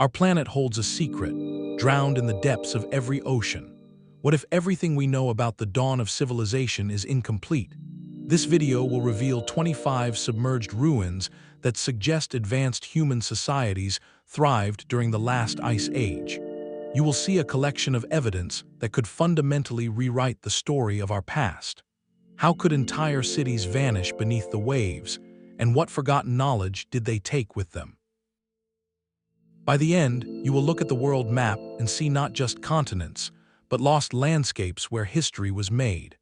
Our planet holds a secret, drowned in the depths of every ocean. What if everything we know about the dawn of civilization is incomplete? This video will reveal 25 submerged ruins that suggest advanced human societies thrived during the last ice age. You will see a collection of evidence that could fundamentally rewrite the story of our past. How could entire cities vanish beneath the waves, and what forgotten knowledge did they take with them? By the end, you will look at the world map and see not just continents, but lost landscapes where history was made.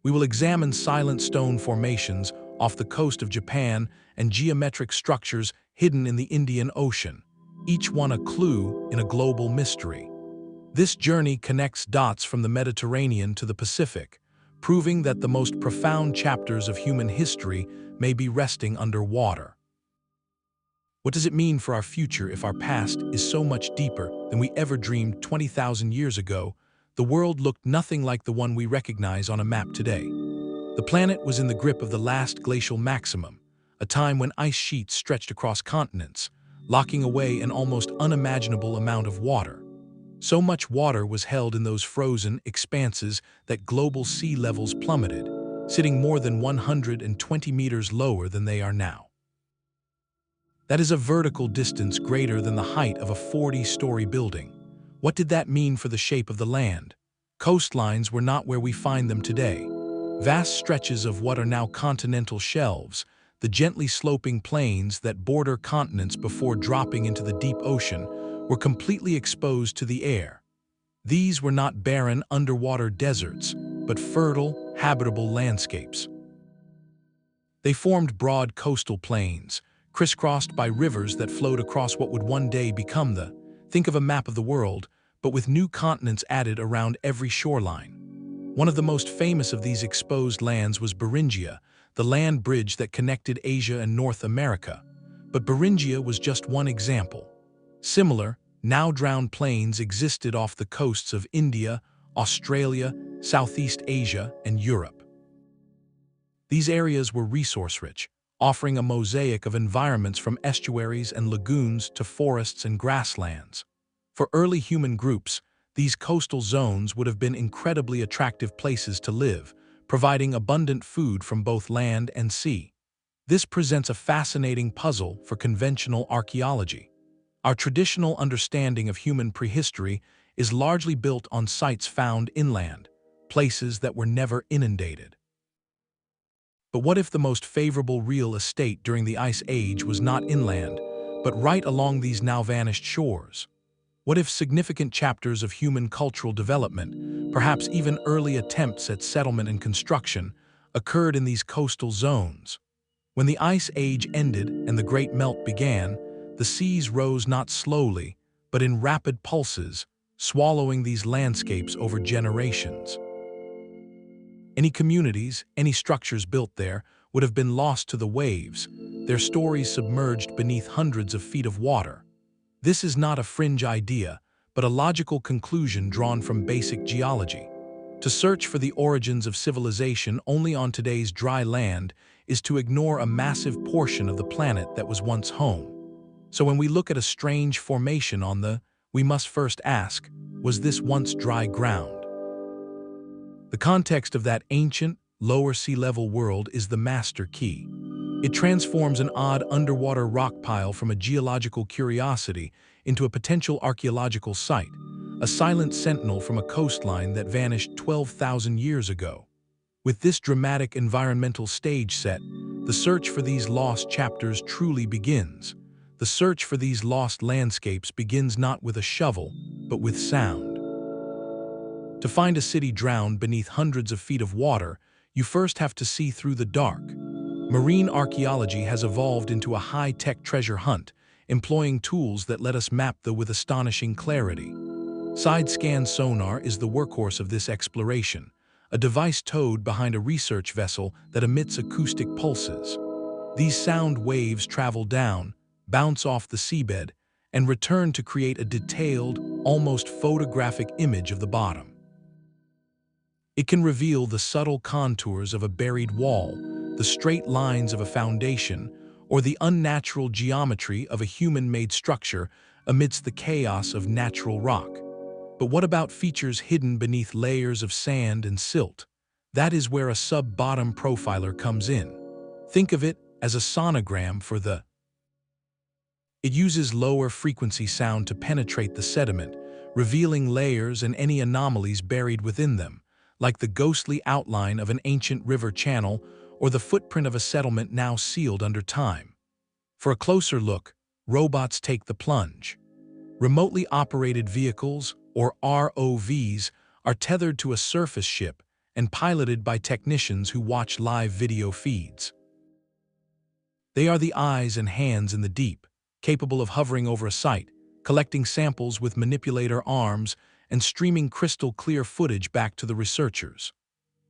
We will examine silent stone formations off the coast of Japan and geometric structures hidden in the Indian Ocean, each one a clue in a global mystery. This journey connects dots from the Mediterranean to the Pacific, proving that the most profound chapters of human history may be resting underwater. What does it mean for our future if our past is so much deeper than we ever dreamed 20,000 years ago? The world looked nothing like the one we recognize on a map today. The planet was in the grip of the last glacial maximum, a time when ice sheets stretched across continents, locking away an almost unimaginable amount of water. So much water was held in those frozen expanses that global sea levels plummeted, sitting more than 120 meters lower than they are now. That is a vertical distance greater than the height of a 40-story building. What did that mean for the shape of the land? Coastlines were not where we find them today. Vast stretches of what are now continental shelves, the gently sloping plains that border continents before dropping into the deep ocean, were completely exposed to the air. These were not barren underwater deserts, but fertile, habitable landscapes. They formed broad coastal plains, crisscrossed by rivers that flowed across what would one day become think of a map of the world, but with new continents added around every shoreline. One of the most famous of these exposed lands was Beringia, the land bridge that connected Asia and North America. But Beringia was just one example. Similar, now drowned plains existed off the coasts of India, Australia, Southeast Asia, and Europe. These areas were resource-rich, offering a mosaic of environments from estuaries and lagoons to forests and grasslands. For early human groups, these coastal zones would have been incredibly attractive places to live, providing abundant food from both land and sea. This presents a fascinating puzzle for conventional archaeology. Our traditional understanding of human prehistory is largely built on sites found inland, places that were never inundated. But what if the most favorable real estate during the Ice Age was not inland, but right along these now vanished shores? What if significant chapters of human cultural development, perhaps even early attempts at settlement and construction, occurred in these coastal zones? When the Ice Age ended and the Great Melt began, the seas rose not slowly, but in rapid pulses, swallowing these landscapes over generations. Any communities, any structures built there, would have been lost to the waves, their stories submerged beneath hundreds of feet of water. This is not a fringe idea, but a logical conclusion drawn from basic geology. To search for the origins of civilization only on today's dry land is to ignore a massive portion of the planet that was once home. So when we look at a strange formation we must first ask, was this once dry ground? The context of that ancient, lower sea level world is the master key. It transforms an odd underwater rock pile from a geological curiosity into a potential archaeological site, a silent sentinel from a coastline that vanished 12,000 years ago. With this dramatic environmental stage set, the search for these lost chapters truly begins. The search for these lost landscapes begins not with a shovel, but with sound. To find a city drowned beneath hundreds of feet of water, you first have to see through the dark. Marine archaeology has evolved into a high-tech treasure hunt, employing tools that let us map with astonishing clarity. Side-scan sonar is the workhorse of this exploration, a device towed behind a research vessel that emits acoustic pulses. These sound waves travel down, bounce off the seabed, and return to create a detailed, almost photographic image of the bottom. It can reveal the subtle contours of a buried wall, the straight lines of a foundation, or the unnatural geometry of a human-made structure, amidst the chaos of natural rock. But what about features hidden beneath layers of sand and silt? That is where a sub-bottom profiler comes in. Think of it as a sonogram for the. It uses lower frequency sound to penetrate the sediment, revealing layers and any anomalies buried within them, like the ghostly outline of an ancient river channel or the footprint of a settlement now sealed under time. For a closer look, robots take the plunge. Remotely operated vehicles, or ROVs, are tethered to a surface ship and piloted by technicians who watch live video feeds. They are the eyes and hands in the deep, capable of hovering over a site, collecting samples with manipulator arms, and streaming crystal-clear footage back to the researchers.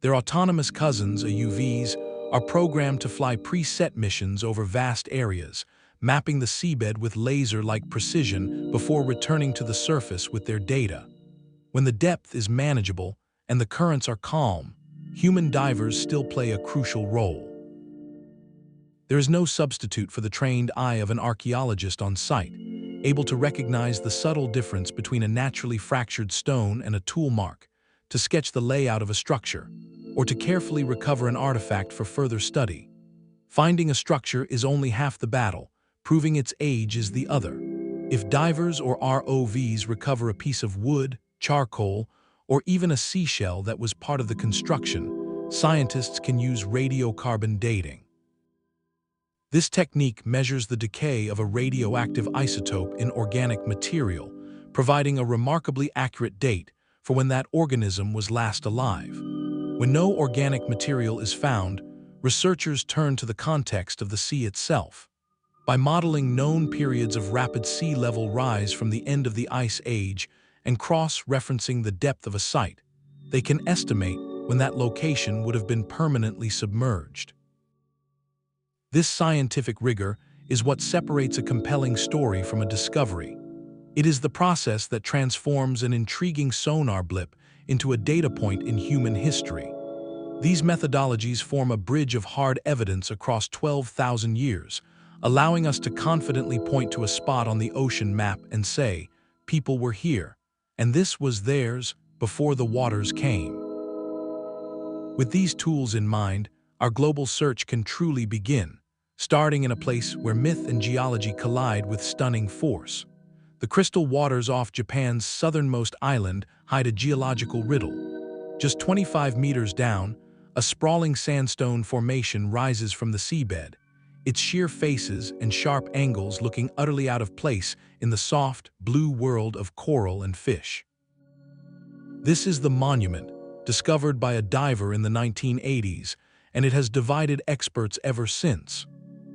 Their autonomous cousins, UVs, are programmed to fly preset missions over vast areas, mapping the seabed with laser-like precision before returning to the surface with their data. When the depth is manageable and the currents are calm, human divers still play a crucial role. There is no substitute for the trained eye of an archaeologist on site, able to recognize the subtle difference between a naturally fractured stone and a tool mark, to sketch the layout of a structure, or to carefully recover an artifact for further study. Finding a structure is only half the battle, proving its age is the other. If divers or ROVs recover a piece of wood, charcoal, or even a seashell that was part of the construction, scientists can use radiocarbon dating. This technique measures the decay of a radioactive isotope in organic material, providing a remarkably accurate date for when that organism was last alive. When no organic material is found, researchers turn to the context of the sea itself. By modeling known periods of rapid sea level rise from the end of the Ice Age and cross-referencing the depth of a site, they can estimate when that location would have been permanently submerged. This scientific rigor is what separates a compelling story from a discovery. It is the process that transforms an intriguing sonar blip into a data point in human history. These methodologies form a bridge of hard evidence across 12,000 years, allowing us to confidently point to a spot on the ocean map and say, people were here, and this was theirs before the waters came. With these tools in mind, our global search can truly begin, starting in a place where myth and geology collide with stunning force. The crystal waters off Japan's southernmost island hide a geological riddle. Just 25 meters down, a sprawling sandstone formation rises from the seabed, its sheer faces and sharp angles looking utterly out of place in the soft, blue world of coral and fish. This is the monument, discovered by a diver in the 1980s, and it has divided experts ever since.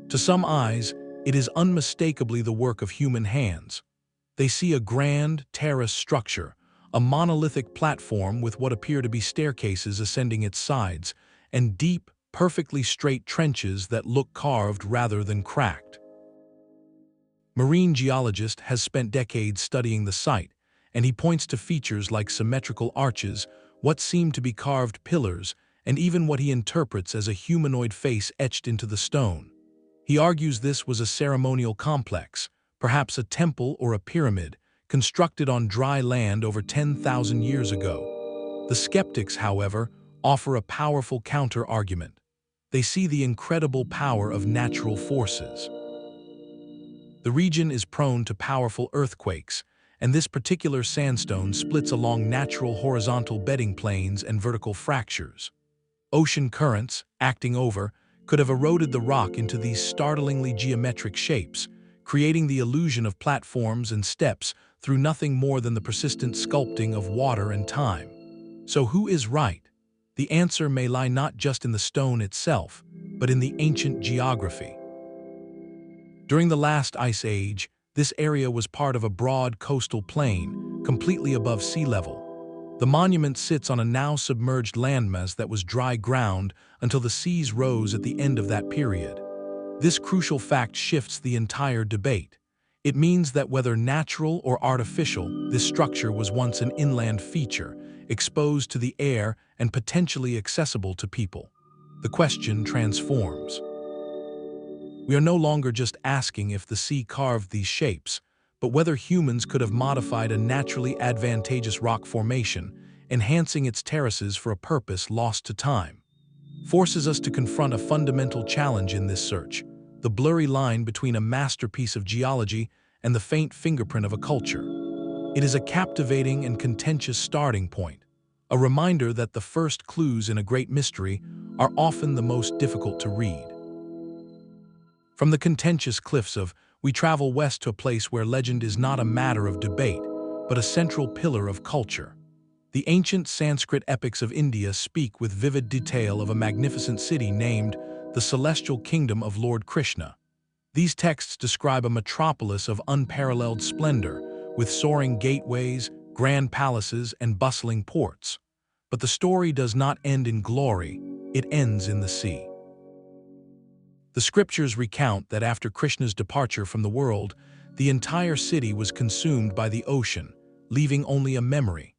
To some eyes, it is unmistakably the work of human hands. They see a grand, terrace structure, a monolithic platform with what appear to be staircases ascending its sides, and deep, perfectly straight trenches that look carved rather than cracked. Marine geologist has spent decades studying the site, and he points to features like symmetrical arches, what seem to be carved pillars, and even what he interprets as a humanoid face etched into the stone. He argues this was a ceremonial complex, perhaps a temple or a pyramid, constructed on dry land over 10,000 years ago. The skeptics, however, offer a powerful counter-argument. They see the incredible power of natural forces. The region is prone to powerful earthquakes, and this particular sandstone splits along natural horizontal bedding planes and vertical fractures. Ocean currents, acting over, could have eroded the rock into these startlingly geometric shapes, creating the illusion of platforms and steps through nothing more than the persistent sculpting of water and time. So who is right? The answer may lie not just in the stone itself, but in the ancient geography. During the last ice age, this area was part of a broad coastal plain, completely above sea level. The monument sits on a now submerged landmass that was dry ground until the seas rose at the end of that period. This crucial fact shifts the entire debate. It means that whether natural or artificial, this structure was once an inland feature, exposed to the air and potentially accessible to people. The question transforms. We are no longer just asking if the sea carved these shapes, but whether humans could have modified a naturally advantageous rock formation, enhancing its terraces for a purpose lost to time, forces us to confront a fundamental challenge in this search: the blurry line between a masterpiece of geology and the faint fingerprint of a culture. It is a captivating and contentious starting point, a reminder that the first clues in a great mystery are often the most difficult to read. From the contentious cliffs of, we travel west to a place where legend is not a matter of debate, but a central pillar of culture. The ancient Sanskrit epics of India speak with vivid detail of a magnificent city named the Celestial Kingdom of Lord Krishna. These texts describe a metropolis of unparalleled splendor, with soaring gateways, grand palaces, and bustling ports. But the story does not end in glory, it ends in the sea. The scriptures recount that after Krishna's departure from the world, the entire city was consumed by the ocean, leaving only a memory.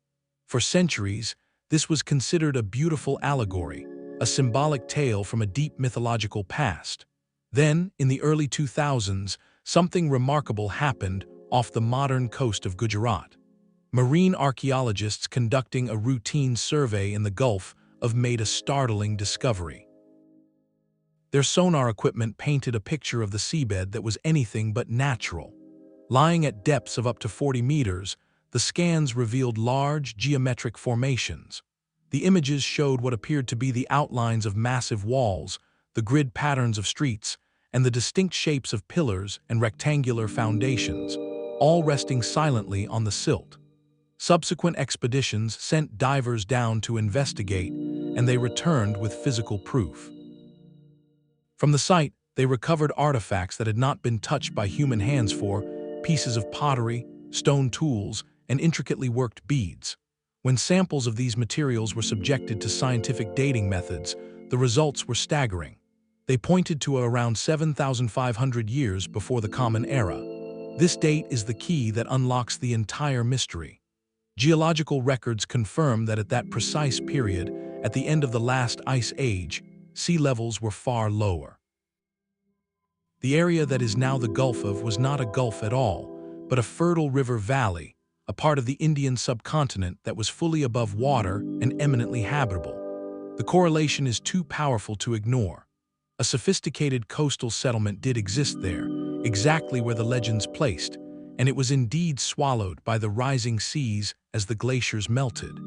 For centuries, this was considered a beautiful allegory, a symbolic tale from a deep mythological past. Then, in the early 2000s, something remarkable happened off the modern coast of Gujarat. Marine archaeologists conducting a routine survey in the Gulf made a startling discovery. Their sonar equipment painted a picture of the seabed that was anything but natural. Lying at depths of up to 40 meters, the scans revealed large, geometric formations. The images showed what appeared to be the outlines of massive walls, the grid patterns of streets, and the distinct shapes of pillars and rectangular foundations, all resting silently on the silt. Subsequent expeditions sent divers down to investigate, and they returned with physical proof. From the site, they recovered artifacts that had not been touched by human hands for pieces of pottery, stone tools, and intricately worked beads. When samples of these materials were subjected to scientific dating methods, the results were staggering. They pointed to around 7,500 years before the Common Era. This date is the key that unlocks the entire mystery. Geological records confirm that at that precise period, at the end of the last ice age, sea levels were far lower. The area that is now the Gulf was not a gulf at all, but a fertile river valley, a part of the Indian subcontinent that was fully above water and eminently habitable. The correlation is too powerful to ignore. A sophisticated coastal settlement did exist there, exactly where the legends placed, and it was indeed swallowed by the rising seas as the glaciers melted.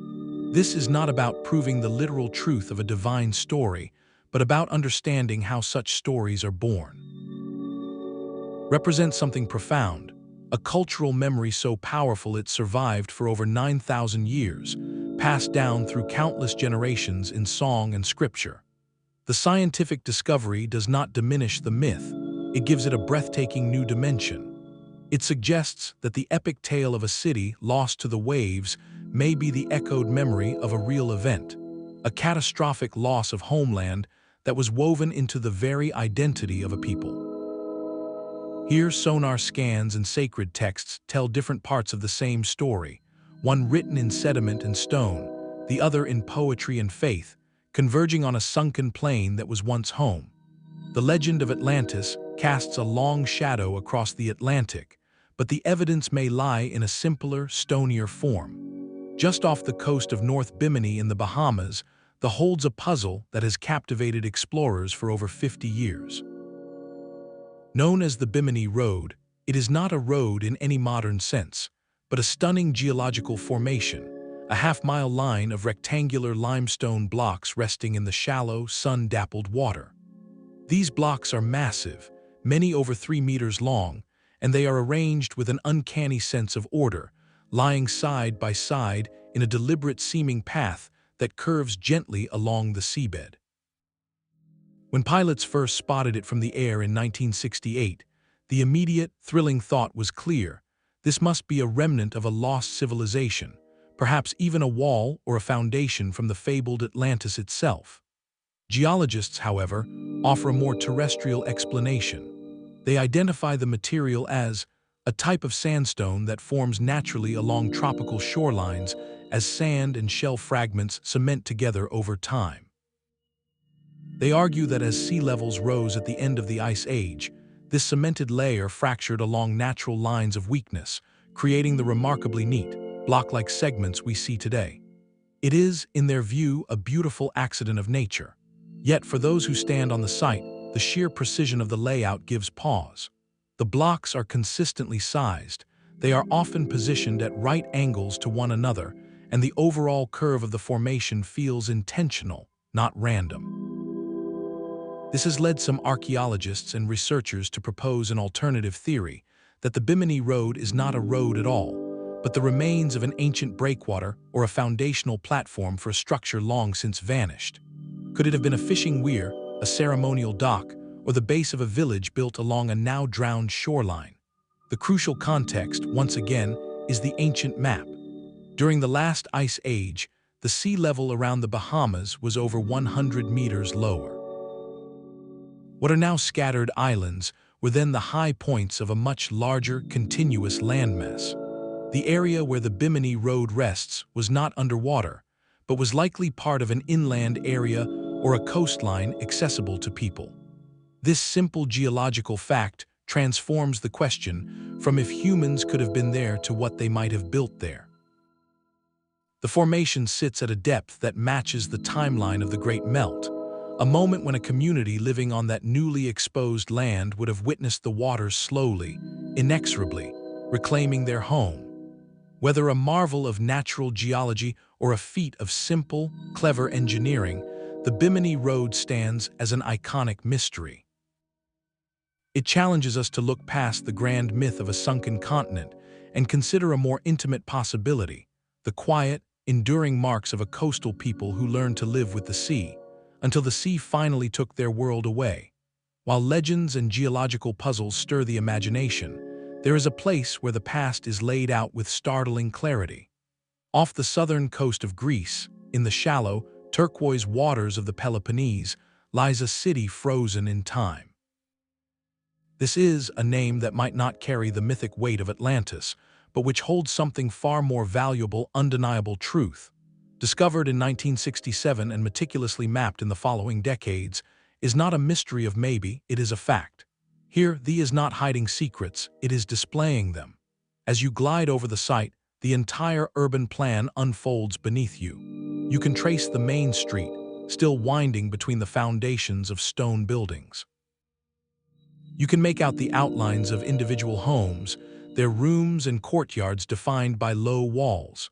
This is not about proving the literal truth of a divine story, but about understanding how such stories are born. Represents something profound, a cultural memory so powerful it survived for over 9,000 years, passed down through countless generations in song and scripture. The scientific discovery does not diminish the myth, it gives it a breathtaking new dimension. It suggests that the epic tale of a city lost to the waves may be the echoed memory of a real event, a catastrophic loss of homeland that was woven into the very identity of a people. Here, sonar scans and sacred texts tell different parts of the same story, one written in sediment and stone, the other in poetry and faith, converging on a sunken plain that was once home. The legend of Atlantis casts a long shadow across the Atlantic, but the evidence may lie in a simpler, stonier form. Just off the coast of North Bimini in the Bahamas, holds a puzzle that has captivated explorers for over 50 years. Known as the Bimini Road, it is not a road in any modern sense, but a stunning geological formation, a half-mile line of rectangular limestone blocks resting in the shallow, sun-dappled water. These blocks are massive, many over 3 meters long, and they are arranged with an uncanny sense of order, lying side by side in a deliberate seeming path that curves gently along the seabed. When pilots first spotted it from the air in 1968, the immediate, thrilling thought was clear: this must be a remnant of a lost civilization, perhaps even a wall or a foundation from the fabled Atlantis itself. Geologists, however, offer a more terrestrial explanation. They identify the material as a type of sandstone that forms naturally along tropical shorelines as sand and shell fragments cement together over time. They argue that as sea levels rose at the end of the Ice Age, This cemented layer fractured along natural lines of weakness, creating the remarkably neat, block-like segments we see today. It is, in their view, a beautiful accident of nature. Yet for those who stand on the site, the sheer precision of the layout gives pause. The blocks are consistently sized, they are often positioned at right angles to one another, and the overall curve of the formation feels intentional, not random. This has led some archaeologists and researchers to propose an alternative theory, that the Bimini Road is not a road at all, but the remains of an ancient breakwater or a foundational platform for a structure long since vanished. Could it have been a fishing weir, a ceremonial dock, or the base of a village built along a now-drowned shoreline? The crucial context, once again, is the ancient map. During the last ice age, the sea level around the Bahamas was over 100 meters lower. What are now scattered islands were then the high points of a much larger, continuous landmass. The area where the Bimini Road rests was not underwater, but was likely part of an inland area or a coastline accessible to people. This simple geological fact transforms the question from if humans could have been there to what they might have built there. The formation sits at a depth that matches the timeline of the Great Melt, a moment when a community living on that newly exposed land would have witnessed the waters slowly, inexorably, reclaiming their home. Whether a marvel of natural geology or a feat of simple, clever engineering, the Bimini Road stands as an iconic mystery. It challenges us to look past the grand myth of a sunken continent and consider a more intimate possibility, the quiet, enduring marks of a coastal people who learned to live with the sea, until the sea finally took their world away. While legends and geological puzzles stir the imagination, there is a place where the past is laid out with startling clarity. Off the southern coast of Greece, in the shallow, turquoise waters of the Peloponnese, lies a city frozen in time. This is a name that might not carry the mythic weight of Atlantis, but which holds something far more valuable, undeniable truth. Discovered in 1967 and meticulously mapped in the following decades, is not a mystery of maybe, it is a fact. Here, thee is not hiding secrets, it is displaying them. As you glide over the site, the entire urban plan unfolds beneath you. You can trace the main street, still winding between the foundations of stone buildings. You can make out the outlines of individual homes, their rooms and courtyards defined by low walls.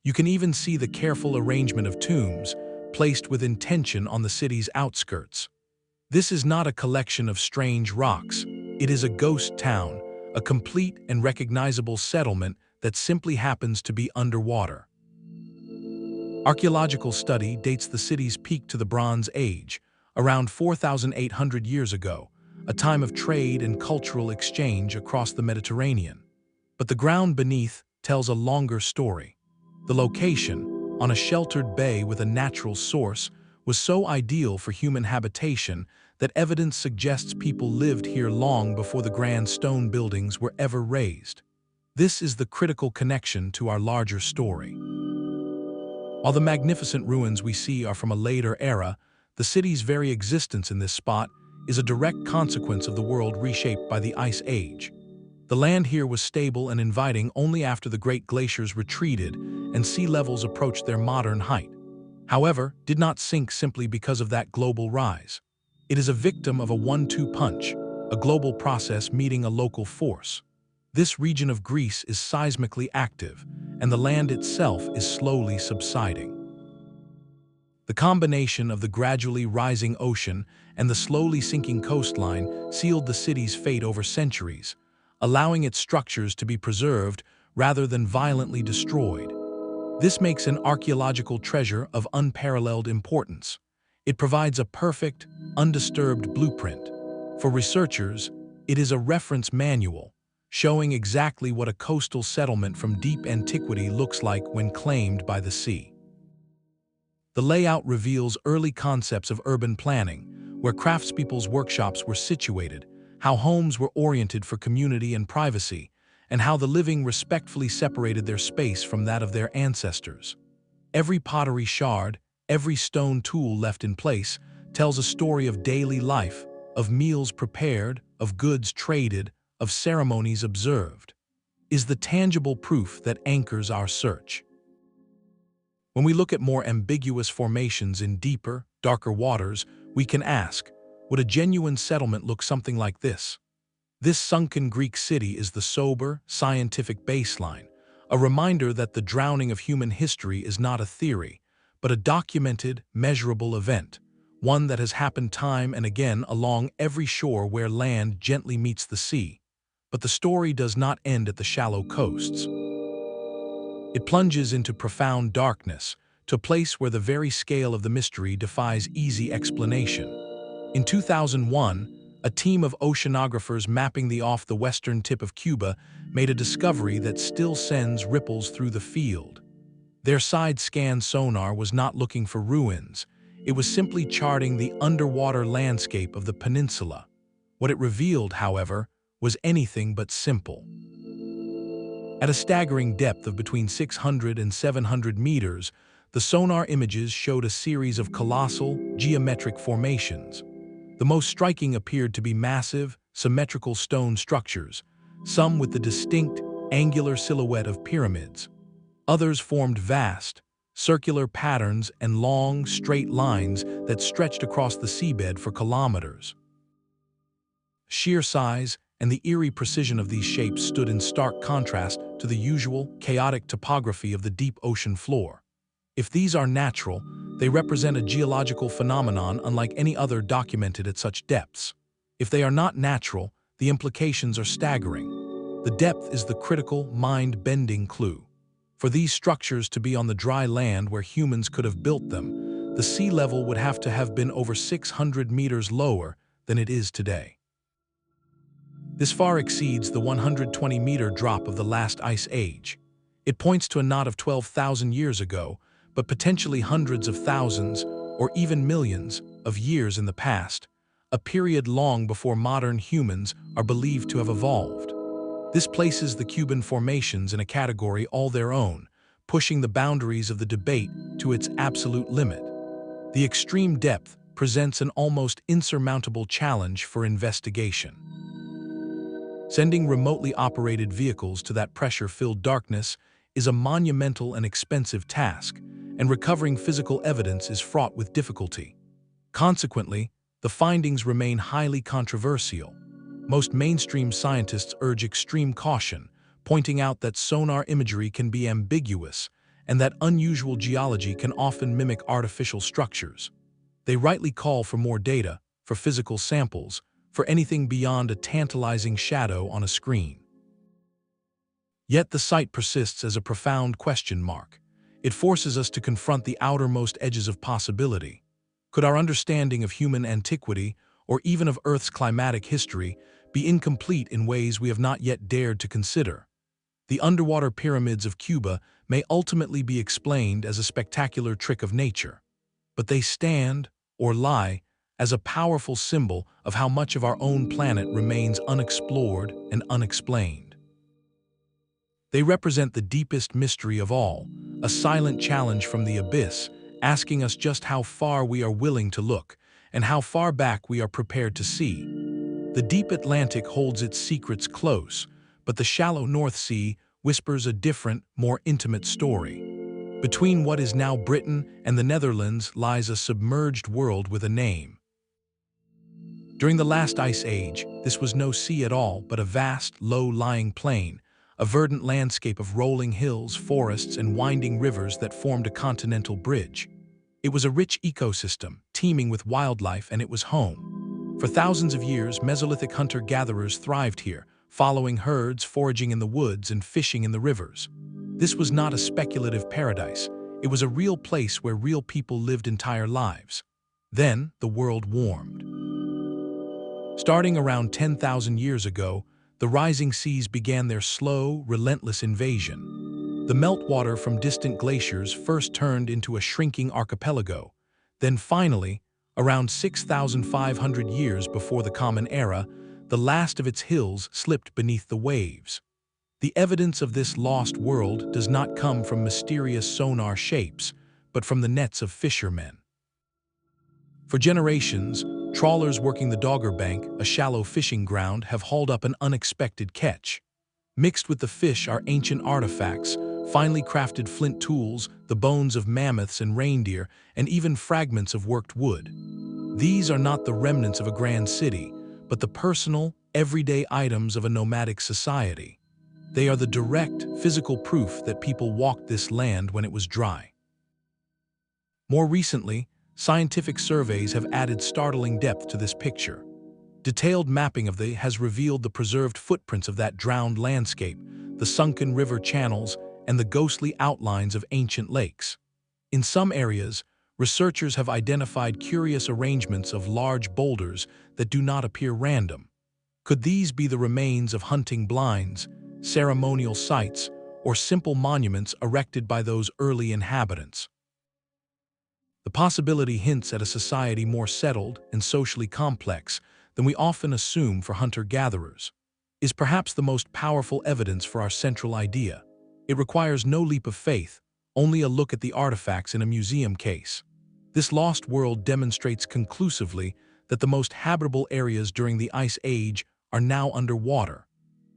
You can even see the careful arrangement of tombs, placed with intention on the city's outskirts. This is not a collection of strange rocks. It is a ghost town, a complete and recognizable settlement that simply happens to be underwater. Archaeological study dates the city's peak to the Bronze Age, around 4,800 years ago, a time of trade and cultural exchange across the Mediterranean. But the ground beneath tells a longer story. The location, on a sheltered bay with a natural source, was so ideal for human habitation that evidence suggests people lived here long before the grand stone buildings were ever raised. This is the critical connection to our larger story. While the magnificent ruins we see are from a later era, the city's very existence in this spot is a direct consequence of the world reshaped by the Ice Age. The land here was stable and inviting only after the great glaciers retreated and sea levels approached their modern height. However, did not sink simply because of that global rise. It is a victim of a 1-2 punch, a global process meeting a local force. This region of Greece is seismically active, and the land itself is slowly subsiding. The combination of the gradually rising ocean and the slowly sinking coastline sealed the city's fate over centuries, allowing its structures to be preserved rather than violently destroyed. This makes an archaeological treasure of unparalleled importance. It provides a perfect, undisturbed blueprint. For researchers, it is a reference manual, showing exactly what a coastal settlement from deep antiquity looks like when claimed by the sea. The layout reveals early concepts of urban planning, where craftspeople's workshops were situated, how homes were oriented for community and privacy, and how the living respectfully separated their space from that of their ancestors. Every pottery shard, every stone tool left in place, tells a story of daily life, of meals prepared, of goods traded, of ceremonies observed, is the tangible proof that anchors our search. When we look at more ambiguous formations in deeper, darker waters, we can ask, would a genuine settlement look something like this? This sunken Greek city is the sober, scientific baseline, a reminder that the drowning of human history is not a theory, but a documented, measurable event, one that has happened time and again along every shore where land gently meets the sea. But the story does not end at the shallow coasts. It plunges into profound darkness, to a place where the very scale of the mystery defies easy explanation. In 2001, a team of oceanographers mapping off the western tip of Cuba made a discovery that still sends ripples through the field. Their side-scan sonar was not looking for ruins. It was simply charting the underwater landscape of the peninsula. What it revealed, however, was anything but simple. At a staggering depth of between 600 and 700 meters, the sonar images showed a series of colossal, geometric formations. The most striking appeared to be massive, symmetrical stone structures, some with the distinct, angular silhouette of pyramids. Others formed vast, circular patterns and long, straight lines that stretched across the seabed for kilometers. Sheer size and the eerie precision of these shapes stood in stark contrast to the usual, chaotic topography of the deep ocean floor. If these are natural, they represent a geological phenomenon unlike any other documented at such depths. If they are not natural, the implications are staggering. The depth is the critical, mind-bending clue. For these structures to be on the dry land where humans could have built them, the sea level would have to have been over 600 meters lower than it is today. This far exceeds the 120-meter drop of the last ice age. It points to a not of 12,000 years ago, but potentially hundreds of thousands, or even millions, of years in the past, a period long before modern humans are believed to have evolved. This places the Cuban formations in a category all their own, pushing the boundaries of the debate to its absolute limit. The extreme depth presents an almost insurmountable challenge for investigation. Sending remotely operated vehicles to that pressure-filled darkness is a monumental and expensive task, and recovering physical evidence is fraught with difficulty. Consequently, the findings remain highly controversial. Most mainstream scientists urge extreme caution, pointing out that sonar imagery can be ambiguous and that unusual geology can often mimic artificial structures. They rightly call for more data, for physical samples, for anything beyond a tantalizing shadow on a screen. Yet the site persists as a profound question mark. It forces us to confront the outermost edges of possibility. Could our understanding of human antiquity, or even of Earth's climatic history, be incomplete in ways we have not yet dared to consider? The underwater pyramids of Cuba may ultimately be explained as a spectacular trick of nature, but they stand, or lie, as a powerful symbol of how much of our own planet remains unexplored and unexplained. They represent the deepest mystery of all, a silent challenge from the abyss, asking us just how far we are willing to look and how far back we are prepared to see. The deep Atlantic holds its secrets close, but the shallow North Sea whispers a different, more intimate story. Between what is now Britain and the Netherlands lies a submerged world with a name. During the last ice age, this was no sea at all, but a vast, low-lying plain, a verdant landscape of rolling hills, forests, and winding rivers that formed a continental bridge. It was a rich ecosystem, teeming with wildlife, and it was home. For thousands of years, Mesolithic hunter-gatherers thrived here, following herds, foraging in the woods, and fishing in the rivers. This was not a speculative paradise. It was a real place where real people lived entire lives. Then, the world warmed. Starting around 10,000 years ago, the rising seas began their slow, relentless invasion. The meltwater from distant glaciers first turned into a shrinking archipelago. Then finally, around 6,500 years before the Common Era, the last of its hills slipped beneath the waves. The evidence of this lost world does not come from mysterious sonar shapes, but from the nets of fishermen. For generations, Trawlers working the Dogger Bank, a shallow fishing ground, have hauled up an unexpected catch. Mixed with the fish are ancient artifacts, finely crafted flint tools, the bones of mammoths and reindeer, and even fragments of worked wood. These are not the remnants of a grand city, but the personal, everyday items of a nomadic society. They are the direct, physical proof that people walked this land when it was dry. More recently, scientific surveys have added startling depth to this picture. Detailed mapping of has revealed the preserved footprints of that drowned landscape, the sunken river channels, and the ghostly outlines of ancient lakes. In some areas, researchers have identified curious arrangements of large boulders that do not appear random. Could these be the remains of hunting blinds, ceremonial sites, or simple monuments erected by those early inhabitants? The possibility hints at a society more settled and socially complex than we often assume for hunter-gatherers, is perhaps the most powerful evidence for our central idea. It requires no leap of faith, only a look at the artifacts in a museum case. This lost world demonstrates conclusively that the most habitable areas during the Ice Age are now underwater.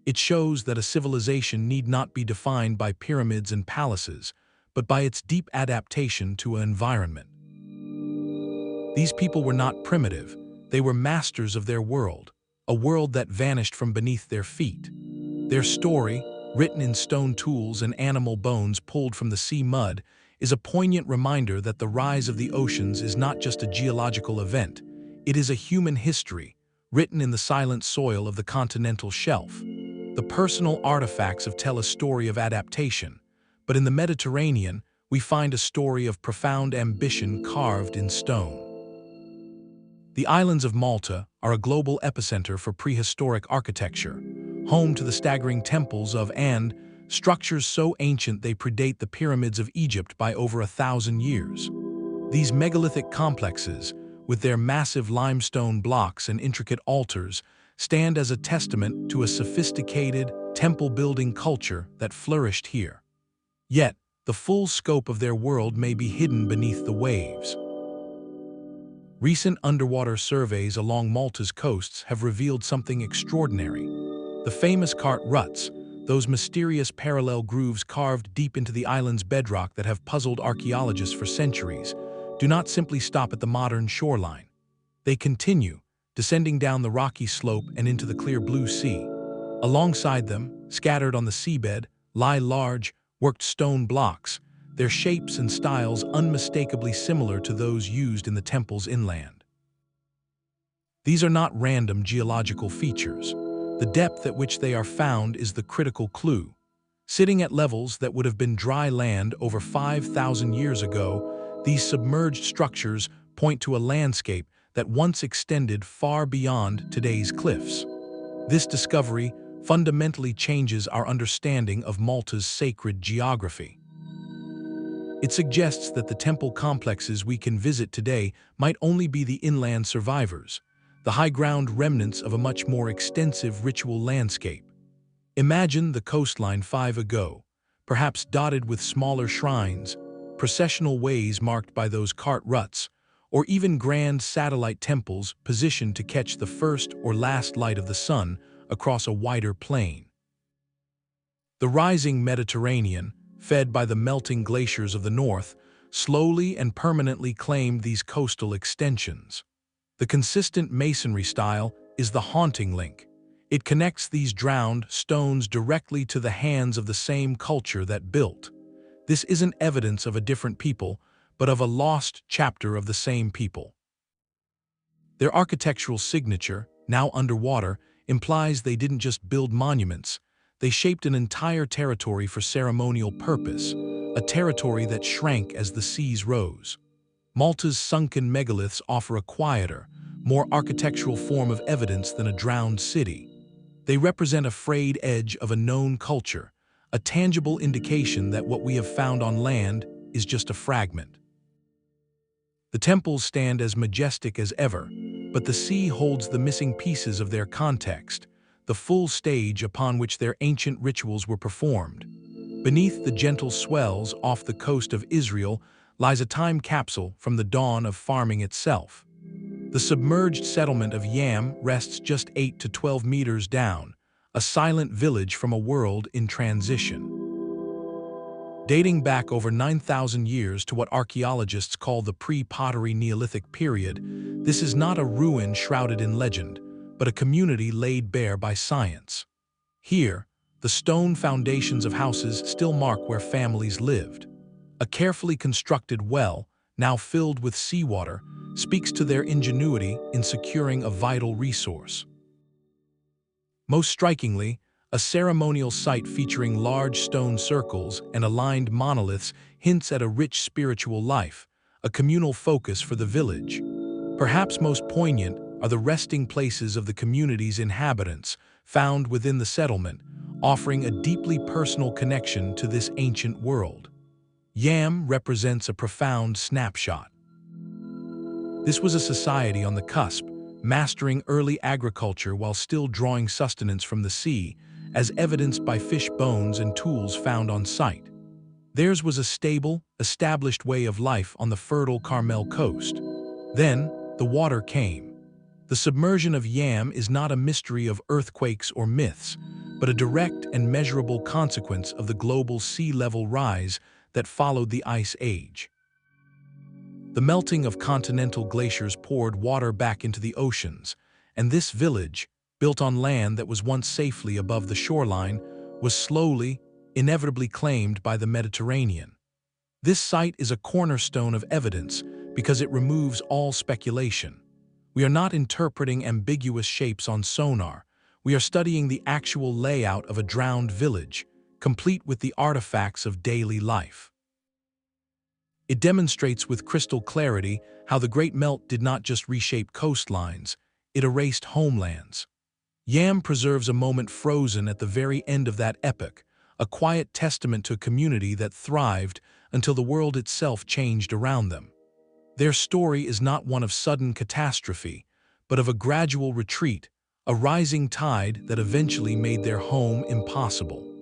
It shows that a civilization need not be defined by pyramids and palaces, but by its deep adaptation to an environment. These people were not primitive. They were masters of their world, a world that vanished from beneath their feet. Their story, written in stone tools and animal bones pulled from the sea mud, is a poignant reminder that the rise of the oceans is not just a geological event. It is a human history, written in the silent soil of the continental shelf. The personal artifacts tell a story of adaptation, but in the Mediterranean, we find a story of profound ambition carved in stone. The islands of Malta are a global epicenter for prehistoric architecture, home to the staggering temples of and structures so ancient they predate the pyramids of Egypt by over 1,000 years. These megalithic complexes, with their massive limestone blocks and intricate altars, stand as a testament to a sophisticated, temple-building culture that flourished here. Yet, the full scope of their world may be hidden beneath the waves. Recent underwater surveys along Malta's coasts have revealed something extraordinary. The famous cart ruts, those mysterious parallel grooves carved deep into the island's bedrock that have puzzled archaeologists for centuries, do not simply stop at the modern shoreline. They continue, descending down the rocky slope and into the clear blue sea. Alongside them, scattered on the seabed, lie large, worked stone blocks, their shapes and styles unmistakably similar to those used in the temples inland. These are not random geological features. The depth at which they are found is the critical clue. Sitting at levels that would have been dry land over 5,000 years ago, these submerged structures point to a landscape that once extended far beyond today's cliffs. This discovery fundamentally changes our understanding of Malta's sacred geography. It suggests that the temple complexes we can visit today might only be the inland survivors, the high-ground remnants of a much more extensive ritual landscape. Imagine the coastline 5 ago, perhaps dotted with smaller shrines, processional ways marked by those cart ruts, or even grand satellite temples positioned to catch the first or last light of the sun across a wider plain. The rising Mediterranean, fed by the melting glaciers of the north, slowly and permanently claimed these coastal extensions. The consistent masonry style is the haunting link. It connects these drowned stones directly to the hands of the same culture that built. This isn't evidence of a different people, but of a lost chapter of the same people. Their architectural signature, now underwater, implies they didn't just build monuments. They shaped an entire territory for ceremonial purpose, a territory that shrank as the seas rose. Malta's sunken megaliths offer a quieter, more architectural form of evidence than a drowned city. They represent a frayed edge of a known culture, a tangible indication that what we have found on land is just a fragment. The temples stand as majestic as ever, but the sea holds the missing pieces of their context, the full stage upon which their ancient rituals were performed. Beneath the gentle swells off the coast of Israel lies a time capsule from the dawn of farming itself. The submerged settlement of Yam rests just 8 to 12 meters down, a silent village from a world in transition. Dating back over 9,000 years to what archaeologists call the pre-pottery Neolithic period, this is not a ruin shrouded in legend, but a community laid bare by science. Here, the stone foundations of houses still mark where families lived. A carefully constructed well, now filled with seawater, speaks to their ingenuity in securing a vital resource. Most strikingly, a ceremonial site featuring large stone circles and aligned monoliths hints at a rich spiritual life, a communal focus for the village. Perhaps most poignant are the resting places of the community's inhabitants, found within the settlement, offering a deeply personal connection to this ancient world. Yam represents a profound snapshot. This was a society on the cusp, mastering early agriculture while still drawing sustenance from the sea, as evidenced by fish bones and tools found on site. Theirs was a stable, established way of life on the fertile Carmel coast. Then, the water came. The submersion of Yam is not a mystery of earthquakes or myths, but a direct and measurable consequence of the global sea level rise that followed the Ice Age. The melting of continental glaciers poured water back into the oceans, and this village, built on land that was once safely above the shoreline, was slowly, inevitably claimed by the Mediterranean. This site is a cornerstone of evidence because it removes all speculation. We are not interpreting ambiguous shapes on sonar. We are studying the actual layout of a drowned village, complete with the artifacts of daily life. It demonstrates with crystal clarity how the Great Melt did not just reshape coastlines, it erased homelands. Yam preserves a moment frozen at the very end of that epoch, a quiet testament to a community that thrived until the world itself changed around them. Their story is not one of sudden catastrophe, but of a gradual retreat, a rising tide that eventually made their home impossible.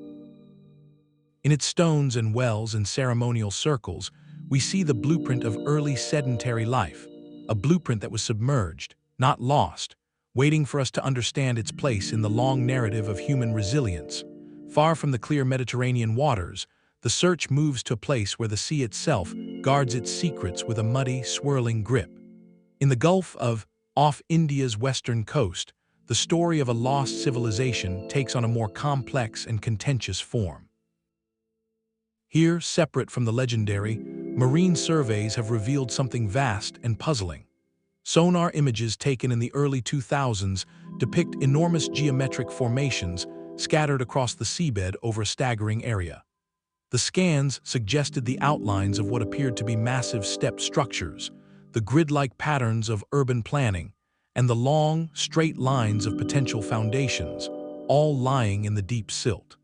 In its stones and wells and ceremonial circles, we see the blueprint of early sedentary life, a blueprint that was submerged, not lost, waiting for us to understand its place in the long narrative of human resilience. Far from the clear Mediterranean waters, the search moves to a place where the sea itself guards its secrets with a muddy, swirling grip. In the Gulf of, off India's western coast, the story of a lost civilization takes on a more complex and contentious form. Here, separate from the legendary, marine surveys have revealed something vast and puzzling. Sonar images taken in the early 2000s depict enormous geometric formations scattered across the seabed over a staggering area. The scans suggested the outlines of what appeared to be massive step structures, the grid-like patterns of urban planning, and the long, straight lines of potential foundations, all lying in the deep silt.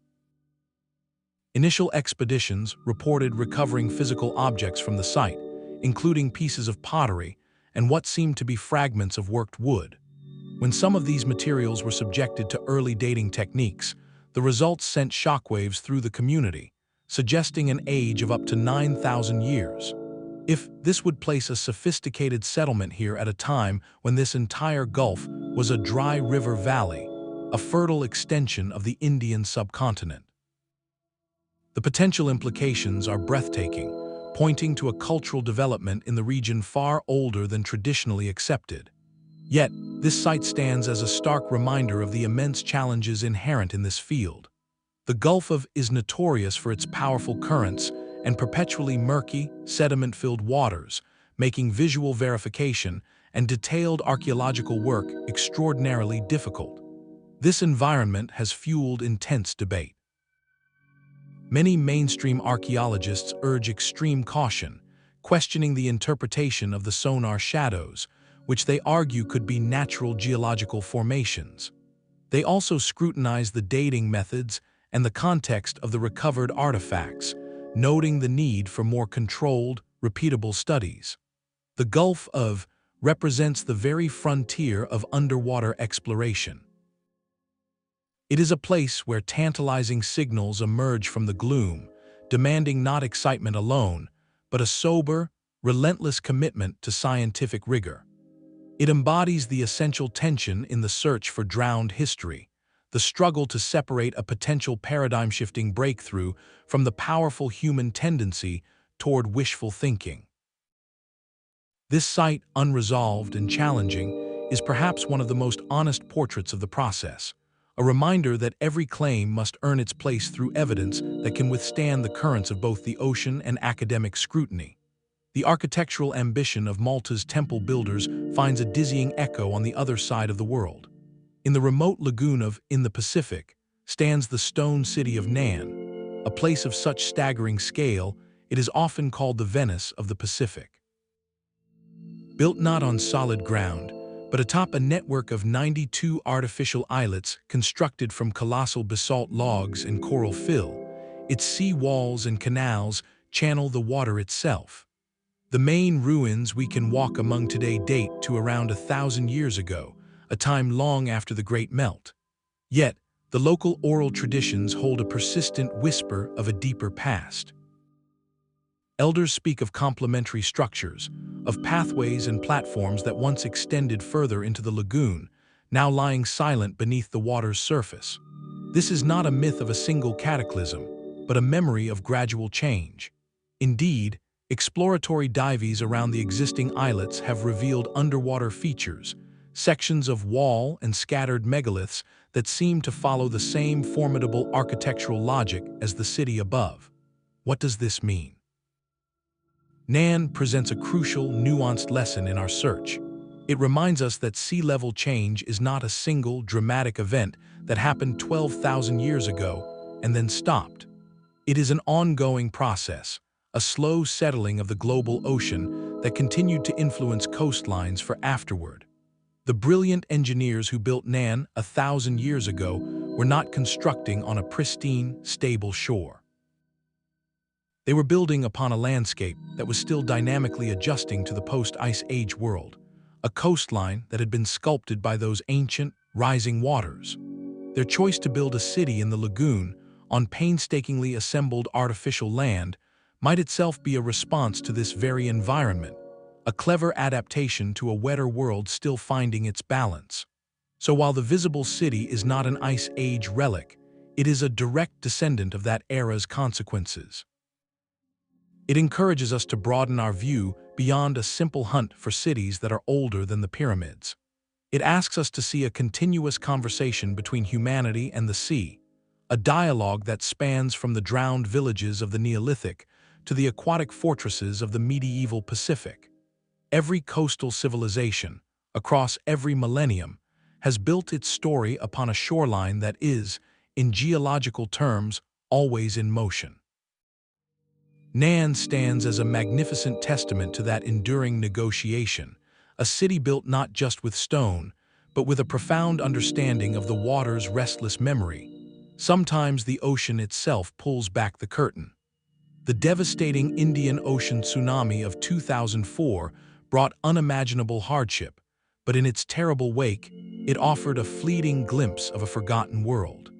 Initial expeditions reported recovering physical objects from the site, including pieces of pottery and what seemed to be fragments of worked wood. When some of these materials were subjected to early dating techniques, the results sent shockwaves through the community, suggesting an age of up to 9,000 years. If this would place a sophisticated settlement here at a time when this entire gulf was a dry river valley, a fertile extension of the Indian subcontinent. The potential implications are breathtaking, pointing to a cultural development in the region far older than traditionally accepted. Yet, this site stands as a stark reminder of the immense challenges inherent in this field. The Gulf of is notorious for its powerful currents and perpetually murky, sediment-filled waters, making visual verification and detailed archaeological work extraordinarily difficult. This environment has fueled intense debate. Many mainstream archaeologists urge extreme caution, questioning the interpretation of the sonar shadows, which they argue could be natural geological formations. They also scrutinize the dating methods and the context of the recovered artifacts, noting the need for more controlled, repeatable studies. The Gulf of represents the very frontier of underwater exploration. It is a place where tantalizing signals emerge from the gloom, demanding not excitement alone, but a sober, relentless commitment to scientific rigor. It embodies the essential tension in the search for drowned history, the struggle to separate a potential paradigm-shifting breakthrough from the powerful human tendency toward wishful thinking. This site, unresolved and challenging, is perhaps one of the most honest portraits of the process, a reminder that every claim must earn its place through evidence that can withstand the currents of both the ocean and academic scrutiny. The architectural ambition of Malta's temple builders finds a dizzying echo on the other side of the world. In the remote lagoon of In the Pacific stands the stone city of Nan, a place of such staggering scale it is often called the Venice of the Pacific. Built not on solid ground, but atop a network of 92 artificial islets constructed from colossal basalt logs and coral fill, its sea walls and canals channel the water itself. The main ruins we can walk among today date to around 1,000 years ago, a time long after the Great Melt. Yet, the local oral traditions hold a persistent whisper of a deeper past. Elders speak of complementary structures, of pathways and platforms that once extended further into the lagoon, now lying silent beneath the water's surface. This is not a myth of a single cataclysm, but a memory of gradual change. Indeed, exploratory dives around the existing islets have revealed underwater features, sections of wall and scattered megaliths that seem to follow the same formidable architectural logic as the city above. What does this mean? Nan presents a crucial, nuanced lesson in our search. It reminds us that sea level change is not a single, dramatic event that happened 12,000 years ago and then stopped. It is an ongoing process, a slow settling of the global ocean that continued to influence coastlines for afterward. The brilliant engineers who built Nan 1,000 years ago were not constructing on a pristine, stable shore. They were building upon a landscape that was still dynamically adjusting to the post-Ice Age world, a coastline that had been sculpted by those ancient, rising waters. Their choice to build a city in the lagoon, on painstakingly assembled artificial land, might itself be a response to this very environment, a clever adaptation to a wetter world still finding its balance. So while the visible city is not an Ice Age relic, it is a direct descendant of that era's consequences. It encourages us to broaden our view beyond a simple hunt for cities that are older than the pyramids. It asks us to see a continuous conversation between humanity and the sea, a dialogue that spans from the drowned villages of the Neolithic to the aquatic fortresses of the medieval Pacific. Every coastal civilization, across every millennium, has built its story upon a shoreline that is, in geological terms, always in motion. Nan stands as a magnificent testament to that enduring negotiation, a city built not just with stone, but with a profound understanding of the water's restless memory. Sometimes the ocean itself pulls back the curtain. The devastating Indian Ocean tsunami of 2004 brought unimaginable hardship, but in its terrible wake, it offered a fleeting glimpse of a forgotten world.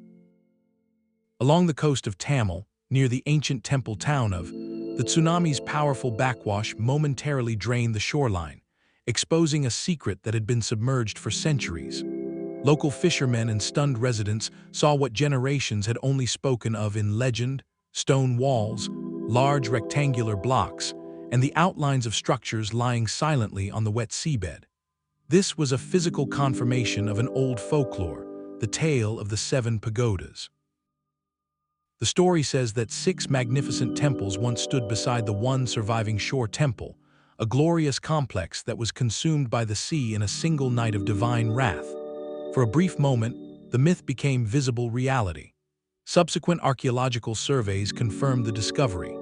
Along the coast of Tamil, near the ancient temple town of, the tsunami's powerful backwash momentarily drained the shoreline, exposing a secret that had been submerged for centuries. Local fishermen and stunned residents saw what generations had only spoken of in legend: stone walls, large rectangular blocks, and the outlines of structures lying silently on the wet seabed. This was a physical confirmation of an old folklore, the tale of the 7 pagodas. The story says that 6 magnificent temples once stood beside the one surviving shore temple, a glorious complex that was consumed by the sea in a single night of divine wrath. For a brief moment, the myth became visible reality. Subsequent archaeological surveys confirmed the discovery.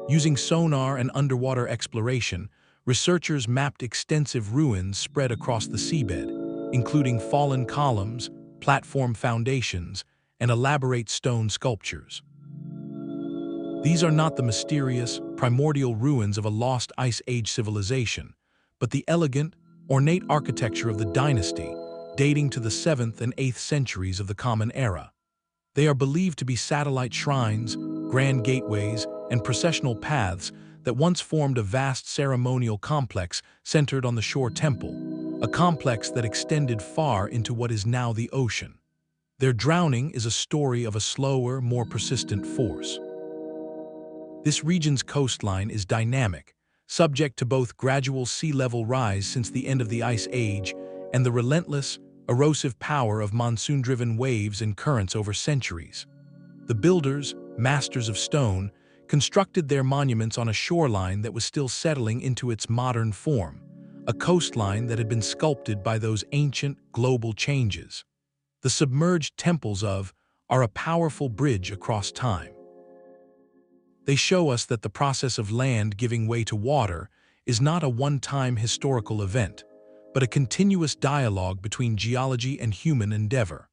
Using sonar and underwater exploration, researchers mapped extensive ruins spread across the seabed, including fallen columns, platform foundations, and elaborate stone sculptures. These are not the mysterious, primordial ruins of a lost Ice Age civilization, but the elegant, ornate architecture of the dynasty, dating to the 7th and 8th centuries of the Common Era. They are believed to be satellite shrines, grand gateways, and processional paths that once formed a vast ceremonial complex centered on the shore temple, a complex that extended far into what is now the ocean. Their drowning is a story of a slower, more persistent force. This region's coastline is dynamic, subject to both gradual sea level rise since the end of the Ice Age and the relentless, erosive power of monsoon-driven waves and currents over centuries. The builders, masters of stone, constructed their monuments on a shoreline that was still settling into its modern form, a coastline that had been sculpted by those ancient, global changes. The submerged temples are a powerful bridge across time. They show us that the process of land giving way to water is not a one-time historical event, but a continuous dialogue between geology and human endeavor.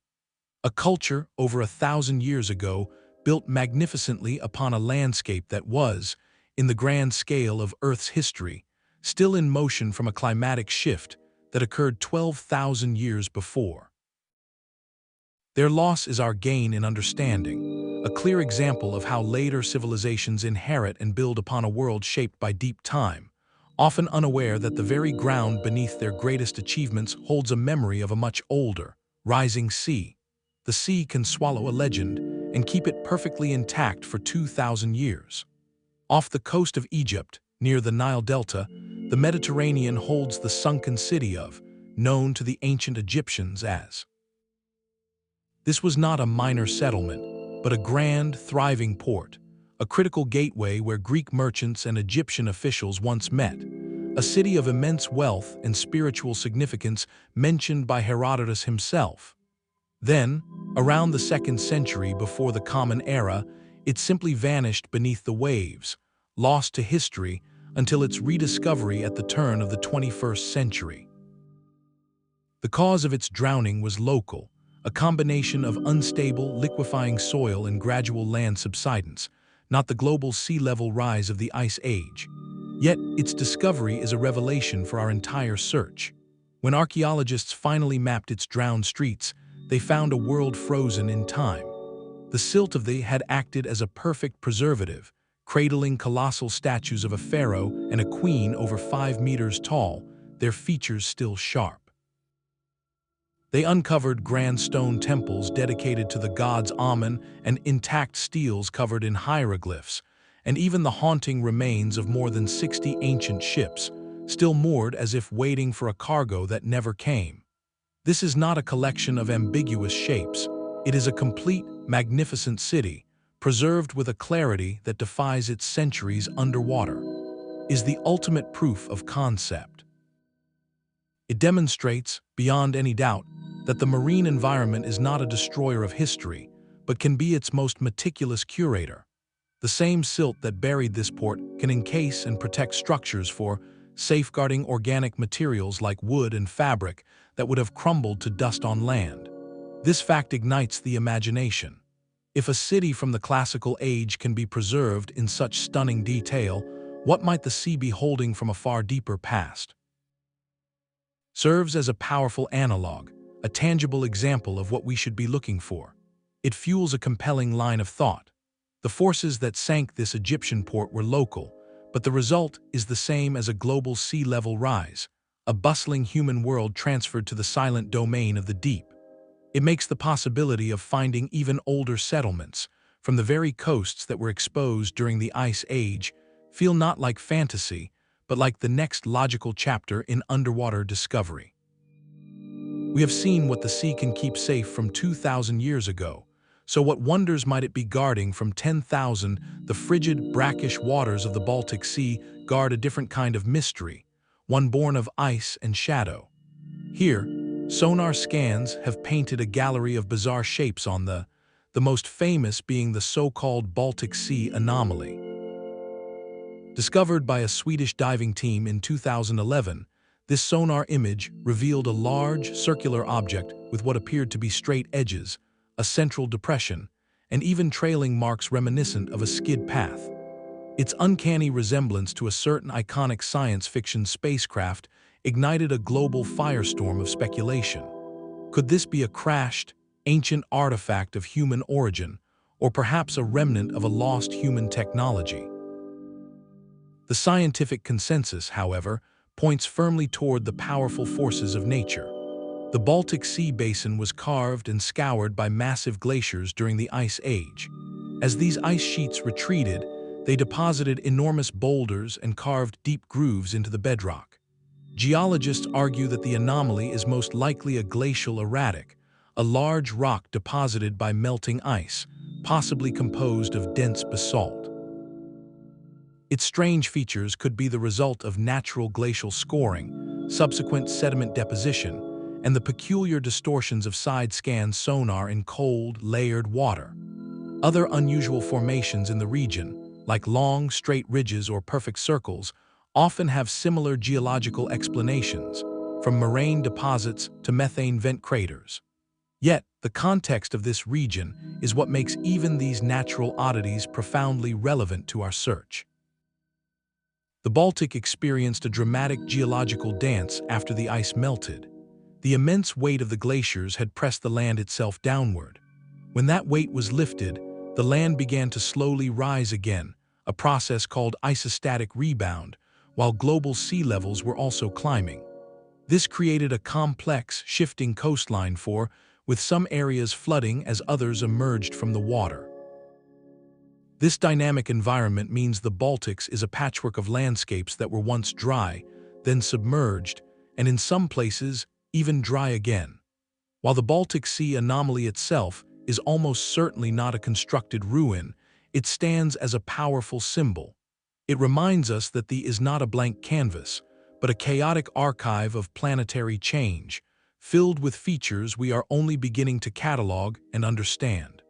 A culture over 1,000 years ago built magnificently upon a landscape that was, in the grand scale of Earth's history, still in motion from a climatic shift that occurred 12,000 years before. Their loss is our gain in understanding, a clear example of how later civilizations inherit and build upon a world shaped by deep time, often unaware that the very ground beneath their greatest achievements holds a memory of a much older, rising sea. The sea can swallow a legend and keep it perfectly intact for 2,000 years. Off the coast of Egypt, near the Nile Delta, the Mediterranean holds the sunken city known to the ancient Egyptians as. This was not a minor settlement, but a grand, thriving port, a critical gateway where Greek merchants and Egyptian officials once met, a city of immense wealth and spiritual significance mentioned by Herodotus himself. Then, around the 2nd century before the Common Era, it simply vanished beneath the waves, lost to history until its rediscovery at the turn of the 21st century. The cause of its drowning was local, a combination of unstable, liquefying soil and gradual land subsidence, not the global sea level rise of the Ice Age. Yet, its discovery is a revelation for our entire search. When archaeologists finally mapped its drowned streets, they found a world frozen in time. The silt of had acted as a perfect preservative, cradling colossal statues of a pharaoh and a queen over 5 meters tall, their features still sharp. They uncovered grand stone temples dedicated to the gods Amun and intact steles covered in hieroglyphs, and even the haunting remains of more than 60 ancient ships, still moored as if waiting for a cargo that never came. This is not a collection of ambiguous shapes. It is a complete, magnificent city, preserved with a clarity that defies its centuries underwater. Is the ultimate proof of concept. It demonstrates, beyond any doubt, that the marine environment is not a destroyer of history, but can be its most meticulous curator. The same silt that buried this port can encase and protect structures for safeguarding organic materials like wood and fabric that would have crumbled to dust on land. This fact ignites the imagination. If a city from the classical age can be preserved in such stunning detail, what might the sea be holding from a far deeper past? Serves as a powerful analog, a tangible example of what we should be looking for. It fuels a compelling line of thought. The forces that sank this Egyptian port were local, but the result is the same as a global sea level rise, a bustling human world transferred to the silent domain of the deep. It makes the possibility of finding even older settlements, from the very coasts that were exposed during the Ice Age, feel not like fantasy, but like the next logical chapter in underwater discovery. We have seen what the sea can keep safe from 2,000 years ago, so what wonders might it be guarding from 10,000? The frigid, brackish waters of the Baltic Sea guard a different kind of mystery, one born of ice and shadow. Here, sonar scans have painted a gallery of bizarre shapes on the most famous being the so-called Baltic Sea Anomaly. Discovered by a Swedish diving team in 2011, this sonar image revealed a large, circular object with what appeared to be straight edges, a central depression, and even trailing marks reminiscent of a skid path. Its uncanny resemblance to a certain iconic science fiction spacecraft ignited a global firestorm of speculation. Could this be a crashed, ancient artifact of human origin, or perhaps a remnant of a lost human technology? The scientific consensus, however, points firmly toward the powerful forces of nature. The Baltic Sea basin was carved and scoured by massive glaciers during the Ice Age. As these ice sheets retreated, they deposited enormous boulders and carved deep grooves into the bedrock. Geologists argue that the anomaly is most likely a glacial erratic, a large rock deposited by melting ice, possibly composed of dense basalt. Its strange features could be the result of natural glacial scoring, subsequent sediment deposition, and the peculiar distortions of side-scan sonar in cold, layered water. Other unusual formations in the region, like long, straight ridges or perfect circles, often have similar geological explanations, from moraine deposits to methane vent craters. Yet, the context of this region is what makes even these natural oddities profoundly relevant to our search. The Baltic experienced a dramatic geological dance after the ice melted. The immense weight of the glaciers had pressed the land itself downward. When that weight was lifted, the land began to slowly rise again, a process called isostatic rebound, while global sea levels were also climbing. This created a complex, shifting coastline with some areas flooding as others emerged from the water. This dynamic environment means the Baltics is a patchwork of landscapes that were once dry, then submerged, and in some places, even dry again. While the Baltic Sea Anomaly itself is almost certainly not a constructed ruin, it stands as a powerful symbol. It reminds us that the is not a blank canvas, but a chaotic archive of planetary change, filled with features we are only beginning to catalog and understand.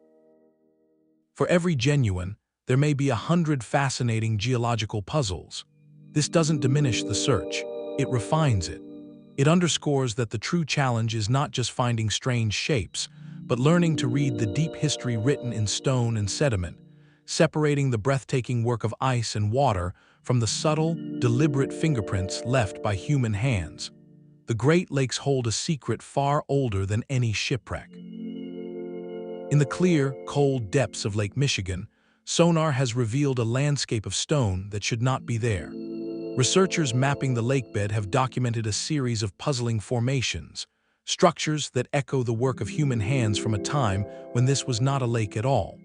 For every genuine, there may be 100 fascinating geological puzzles. This doesn't diminish the search, it refines it. It underscores that the true challenge is not just finding strange shapes, but learning to read the deep history written in stone and sediment, separating the breathtaking work of ice and water from the subtle, deliberate fingerprints left by human hands. The Great Lakes hold a secret far older than any shipwreck. In the clear, cold depths of Lake Michigan, sonar has revealed a landscape of stone that should not be there. Researchers mapping the lakebed have documented a series of puzzling formations, structures that echo the work of human hands from a time when this was not a lake at all.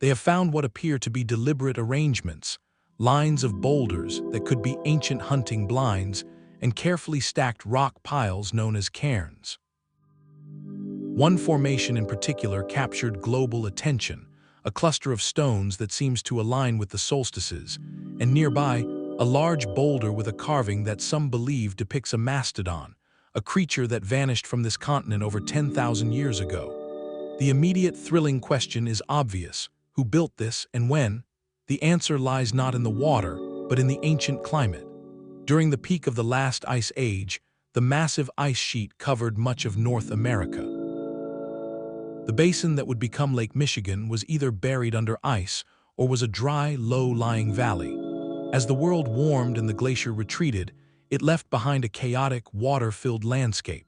They have found what appear to be deliberate arrangements, lines of boulders that could be ancient hunting blinds, and carefully stacked rock piles known as cairns. One formation in particular captured global attention, a cluster of stones that seems to align with the solstices, and nearby, a large boulder with a carving that some believe depicts a mastodon, a creature that vanished from this continent over 10,000 years ago. The immediate thrilling question is obvious: who built this and when? The answer lies not in the water, but in the ancient climate. During the peak of the last ice age, the massive ice sheet covered much of North America. The basin that would become Lake Michigan was either buried under ice or was a dry, low-lying valley. As the world warmed and the glacier retreated, it left behind a chaotic, water-filled landscape.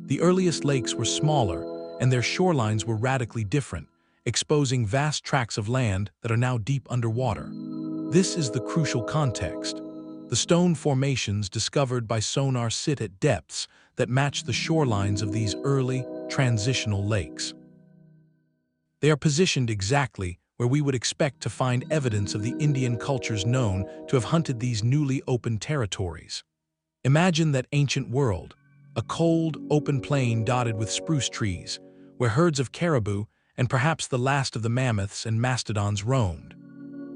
The earliest lakes were smaller, and their shorelines were radically different, exposing vast tracts of land that are now deep underwater. This is the crucial context. The stone formations discovered by sonar sit at depths that match the shorelines of these early, transitional lakes. They are positioned exactly where we would expect to find evidence of the Indian cultures known to have hunted these newly opened territories. Imagine that ancient world, a cold, open plain dotted with spruce trees, where herds of caribou and perhaps the last of the mammoths and mastodons roamed.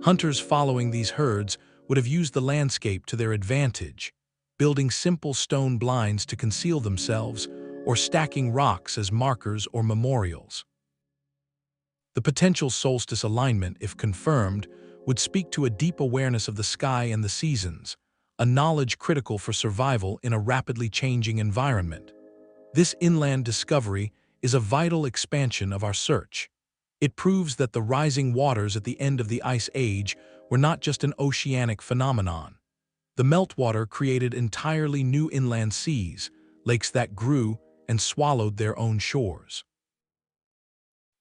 Hunters following these herds would have used the landscape to their advantage, building simple stone blinds to conceal themselves or stacking rocks as markers or memorials. The potential solstice alignment, if confirmed, would speak to a deep awareness of the sky and the seasons, a knowledge critical for survival in a rapidly changing environment. This inland discovery is a vital expansion of our search. It proves that the rising waters at the end of the Ice Age were not just an oceanic phenomenon. The meltwater created entirely new inland seas, lakes that grew and swallowed their own shores.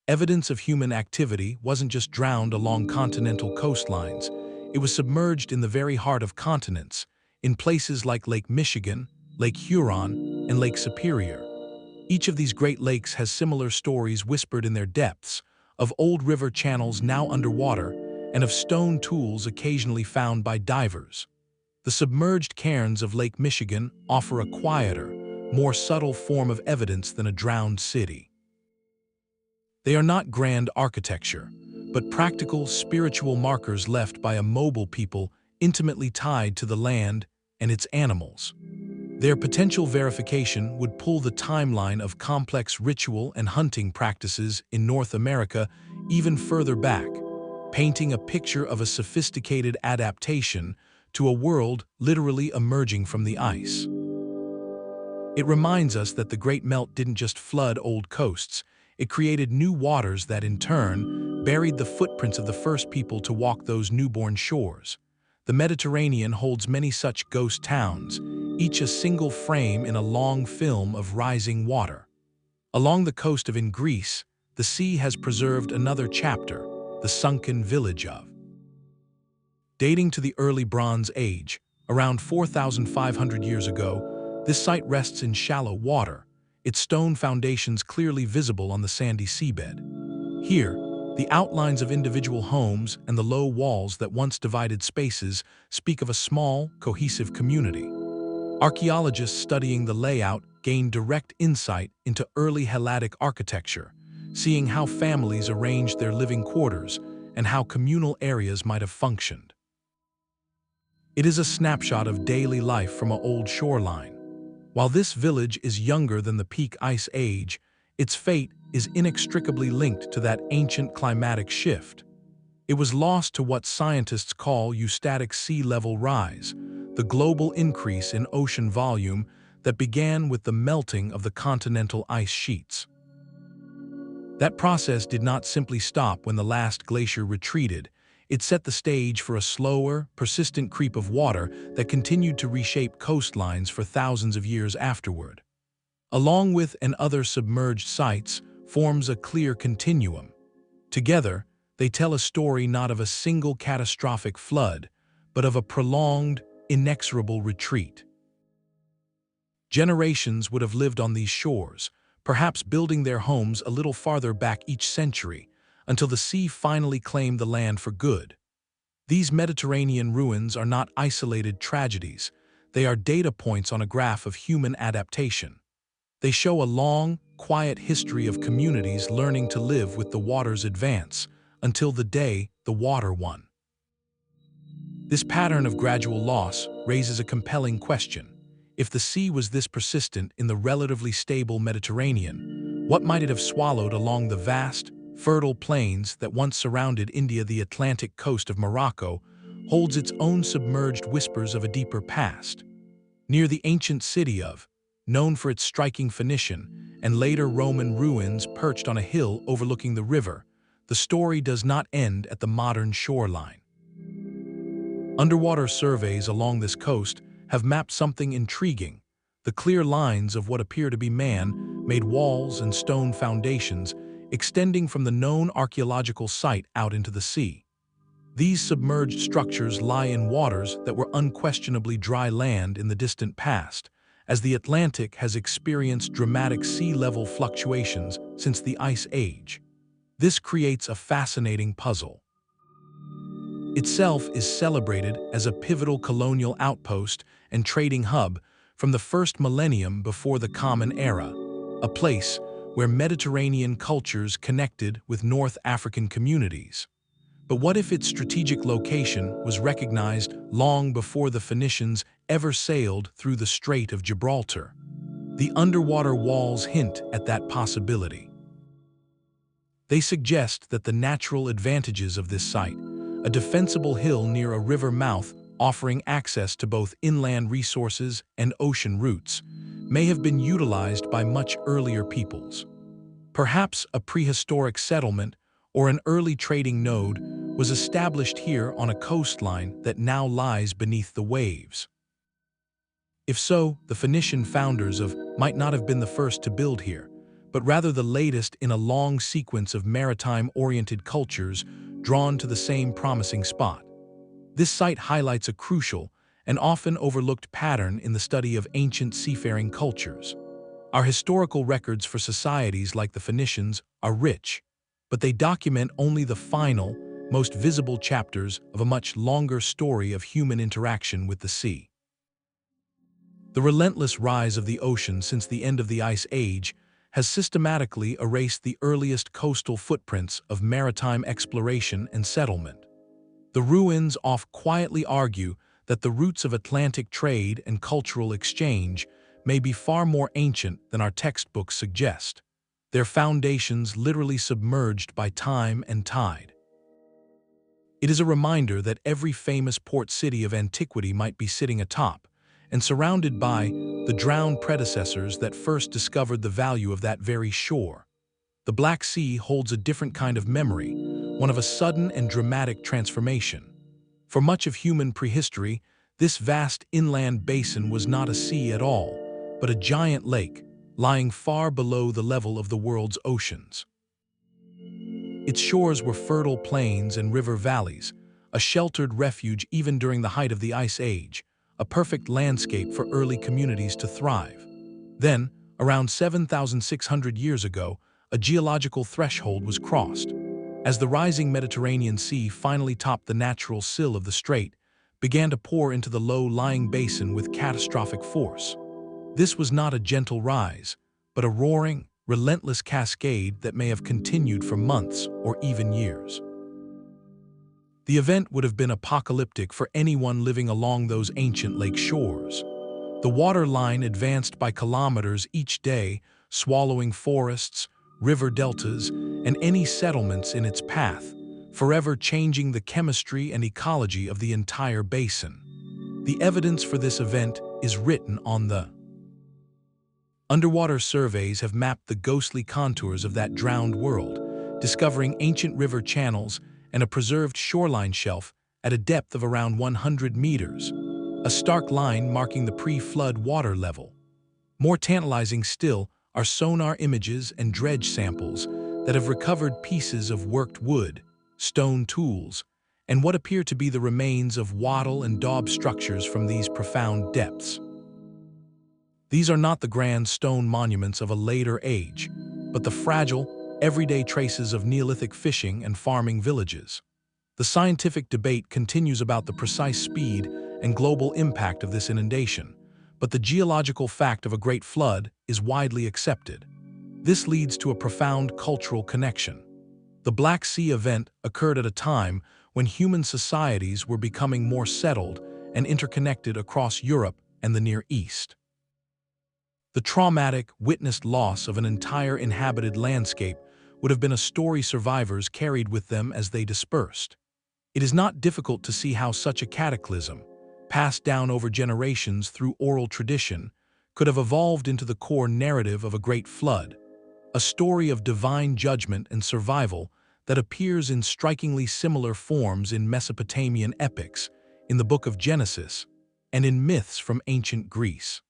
Evidence of human activity wasn't just drowned along continental coastlines, it was submerged in the very heart of continents, in places like Lake Michigan, Lake Huron, and Lake Superior. Each of these Great Lakes has similar stories whispered in their depths, of old river channels now underwater, and of stone tools occasionally found by divers. The submerged cairns of Lake Michigan offer a quieter, more subtle form of evidence than a drowned city. They are not grand architecture, but practical, spiritual markers left by a mobile people intimately tied to the land and its animals. Their potential verification would pull the timeline of complex ritual and hunting practices in North America even further back, painting a picture of a sophisticated adaptation to a world literally emerging from the ice. It reminds us that the Great Melt didn't just flood old coasts, it created new waters that in turn buried the footprints of the first people to walk those newborn shores. The Mediterranean holds many such ghost towns, each a single frame in a long film of rising water. Along the coast of Greece, the sea has preserved another chapter, the sunken village of. Dating to the early Bronze Age, around 4,500 years ago, this site rests in shallow water, its stone foundations clearly visible on the sandy seabed. Here, the outlines of individual homes and the low walls that once divided spaces speak of a small, cohesive community. Archaeologists studying the layout gain direct insight into early Helladic architecture, seeing how families arranged their living quarters and how communal areas might have functioned. It is a snapshot of daily life from an old shoreline. While this village is younger than the peak ice age, its fate is inextricably linked to that ancient climatic shift. It was lost to what scientists call eustatic sea level rise, the global increase in ocean volume that began with the melting of the continental ice sheets. That process did not simply stop when the last glacier retreated. It set the stage for a slower, persistent creep of water that continued to reshape coastlines for thousands of years afterward. Along with and other submerged sites forms a clear continuum. Together, they tell a story not of a single catastrophic flood, but of a prolonged, inexorable retreat. Generations would have lived on these shores, perhaps building their homes a little farther back each century, until the sea finally claimed the land for good. These Mediterranean ruins are not isolated tragedies, they are data points on a graph of human adaptation. They show a long, quiet history of communities learning to live with the water's advance, until the day the water won. This pattern of gradual loss raises a compelling question. If the sea was this persistent in the relatively stable Mediterranean, what might it have swallowed along the vast, fertile plains that once surrounded India? The Atlantic coast of Morocco holds its own submerged whispers of a deeper past. Near the ancient city of, known for its striking Phoenician and later Roman ruins perched on a hill overlooking the river, the story does not end at the modern shoreline. Underwater surveys along this coast have mapped something intriguing, the clear lines of what appear to be man-made walls and stone foundations extending from the known archaeological site out into the sea. These submerged structures lie in waters that were unquestionably dry land in the distant past, as the Atlantic has experienced dramatic sea level fluctuations since the Ice Age. This creates a fascinating puzzle. Itself is celebrated as a pivotal colonial outpost and trading hub from the first millennium before the Common Era, a place where Mediterranean cultures connected with North African communities. But what if its strategic location was recognized long before the Phoenicians ever sailed through the Strait of Gibraltar? The underwater walls hint at that possibility. They suggest that the natural advantages of this site, a defensible hill near a river mouth offering access to both inland resources and ocean routes, may have been utilized by much earlier peoples. Perhaps a prehistoric settlement or an early trading node was established here on a coastline that now lies beneath the waves. If so, the Phoenician founders might not have been the first to build here, but rather the latest in a long sequence of maritime-oriented cultures drawn to the same promising spot. This site highlights a crucial an often overlooked pattern in the study of ancient seafaring cultures. Our historical records for societies like the Phoenicians are rich, but they document only the final, most visible chapters of a much longer story of human interaction with the sea. The relentless rise of the ocean since the end of the Ice Age has systematically erased the earliest coastal footprints of maritime exploration and settlement. The ruins oft quietly argue that the roots of Atlantic trade and cultural exchange may be far more ancient than our textbooks suggest, their foundations literally submerged by time and tide. It is a reminder that every famous port city of antiquity might be sitting atop and surrounded by the drowned predecessors that first discovered the value of that very shore. The Black Sea holds a different kind of memory, one of a sudden and dramatic transformation. For much of human prehistory, this vast inland basin was not a sea at all, but a giant lake, lying far below the level of the world's oceans. Its shores were fertile plains and river valleys, a sheltered refuge even during the height of the Ice Age, a perfect landscape for early communities to thrive. Then, around 7,600 years ago, a geological threshold was crossed. As the rising Mediterranean Sea finally topped the natural sill of the strait, began to pour into the low-lying basin with catastrophic force. This was not a gentle rise, but a roaring, relentless cascade that may have continued for months or even years. The event would have been apocalyptic for anyone living along those ancient lake shores. The water line advanced by kilometers each day, swallowing forests, river deltas, and any settlements in its path, forever changing the chemistry and ecology of the entire basin. The evidence for this event is written on the underwater surveys have mapped the ghostly contours of that drowned world, discovering ancient river channels and a preserved shoreline shelf at a depth of around 100 meters, a stark line marking the pre-flood water level. More tantalizing still are sonar images and dredge samples that have recovered pieces of worked wood, stone tools, and what appear to be the remains of wattle and daub structures from these profound depths. These are not the grand stone monuments of a later age, but the fragile, everyday traces of Neolithic fishing and farming villages. The scientific debate continues about the precise speed and global impact of this inundation, but the geological fact of a great flood is widely accepted. This leads to a profound cultural connection. The Black Sea event occurred at a time when human societies were becoming more settled and interconnected across Europe and the Near East. The traumatic, witnessed loss of an entire inhabited landscape would have been a story survivors carried with them as they dispersed. It is not difficult to see how such a cataclysm, passed down over generations through oral tradition, could have evolved into the core narrative of a great flood, a story of divine judgment and survival that appears in strikingly similar forms in Mesopotamian epics, in the Book of Genesis, and in myths from ancient Greece.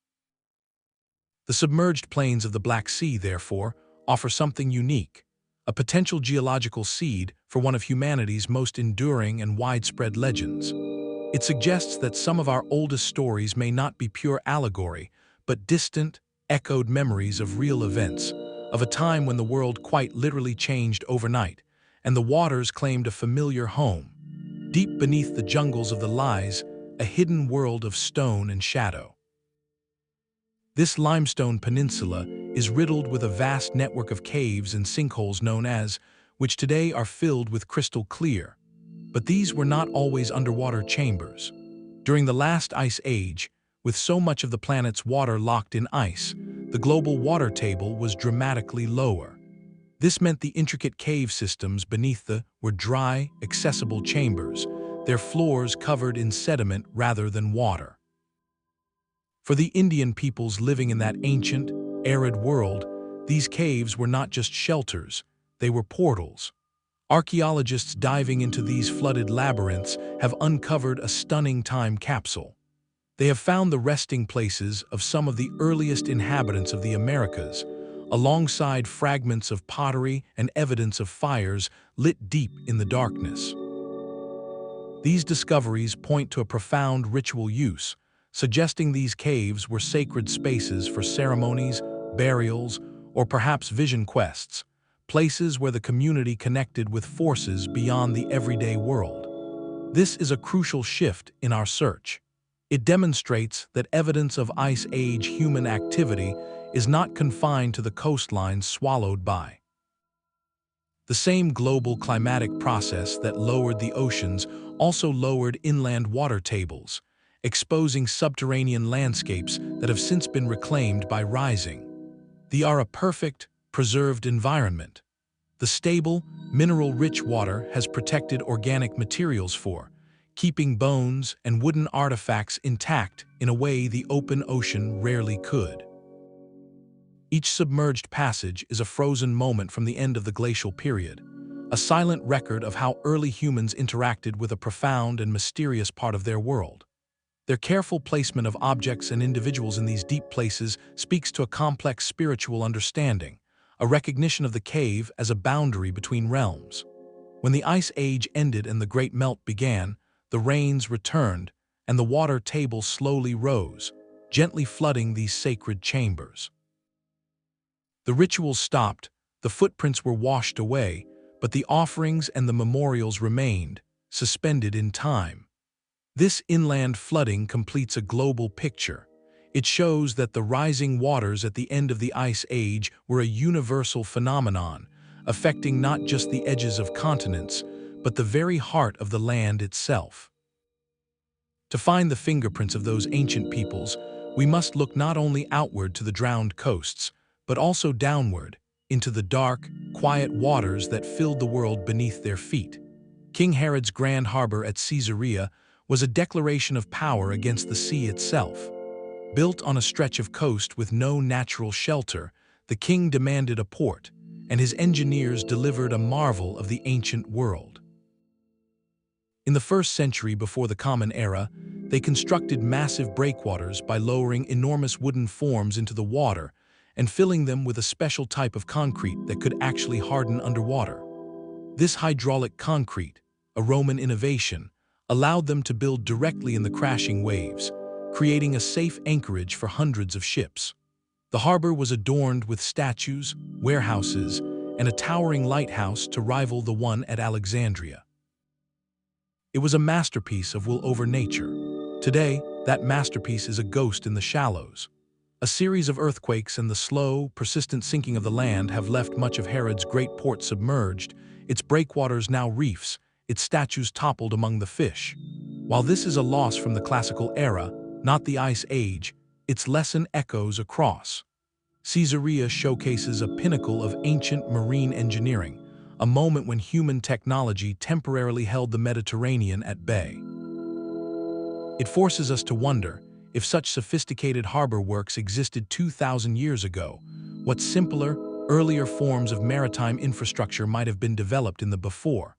The submerged plains of the Black Sea, therefore, offer something unique, a potential geological seed for one of humanity's most enduring and widespread legends. It suggests that some of our oldest stories may not be pure allegory, but distant, echoed memories of real events, of a time when the world quite literally changed overnight, and the waters claimed a familiar home. Deep beneath the jungles of the lies, a hidden world of stone and shadow. This limestone peninsula is riddled with a vast network of caves and sinkholes known as, which today are filled with crystal clear. But these were not always underwater chambers. During the last ice age, with so much of the planet's water locked in ice, the global water table was dramatically lower. This meant the intricate cave systems beneath were dry, accessible chambers, their floors covered in sediment rather than water. For the Indian peoples living in that ancient, arid world, these caves were not just shelters, they were portals. Archaeologists diving into these flooded labyrinths have uncovered a stunning time capsule. They have found the resting places of some of the earliest inhabitants of the Americas, alongside fragments of pottery and evidence of fires lit deep in the darkness. These discoveries point to a profound ritual use, suggesting these caves were sacred spaces for ceremonies, burials, or perhaps vision quests, places where the community connected with forces beyond the everyday world. This is a crucial shift in our search. It demonstrates that evidence of Ice Age human activity is not confined to the coastlines swallowed by. The same global climatic process that lowered the oceans also lowered inland water tables, exposing subterranean landscapes that have since been reclaimed by rising. They are a perfect, preserved environment. The stable, mineral-rich water has protected organic materials for, keeping bones and wooden artifacts intact in a way the open ocean rarely could. Each submerged passage is a frozen moment from the end of the glacial period, a silent record of how early humans interacted with a profound and mysterious part of their world. Their careful placement of objects and individuals in these deep places speaks to a complex spiritual understanding, a recognition of the cave as a boundary between realms. When the Ice Age ended and the Great Melt began, the rains returned and the water table slowly rose, gently flooding these sacred chambers. The rituals stopped, the footprints were washed away, but the offerings and the memorials remained, suspended in time. This inland flooding completes a global picture. It shows that the rising waters at the end of the Ice Age were a universal phenomenon, affecting not just the edges of continents, but the very heart of the land itself. To find the fingerprints of those ancient peoples, we must look not only outward to the drowned coasts, but also downward, into the dark, quiet waters that filled the world beneath their feet. King Herod's grand harbor at Caesarea was a declaration of power against the sea itself. Built on a stretch of coast with no natural shelter, the king demanded a port, and his engineers delivered a marvel of the ancient world. In the 1st century before the Common Era, they constructed massive breakwaters by lowering enormous wooden forms into the water and filling them with a special type of concrete that could actually harden underwater. This hydraulic concrete, a Roman innovation, allowed them to build directly in the crashing waves, creating a safe anchorage for hundreds of ships. The harbor was adorned with statues, warehouses, and a towering lighthouse to rival the one at Alexandria. It was a masterpiece of will over nature. Today, that masterpiece is a ghost in the shallows. A series of earthquakes and the slow, persistent sinking of the land have left much of Herod's great port submerged, its breakwaters now reefs, its statues toppled among the fish. While this is a loss from the classical era, not the Ice Age, its lesson echoes across. Caesarea showcases a pinnacle of ancient marine engineering, a moment when human technology temporarily held the Mediterranean at bay. It forces us to wonder, if such sophisticated harbor works existed 2,000 years ago, what simpler, earlier forms of maritime infrastructure might have been developed in the before.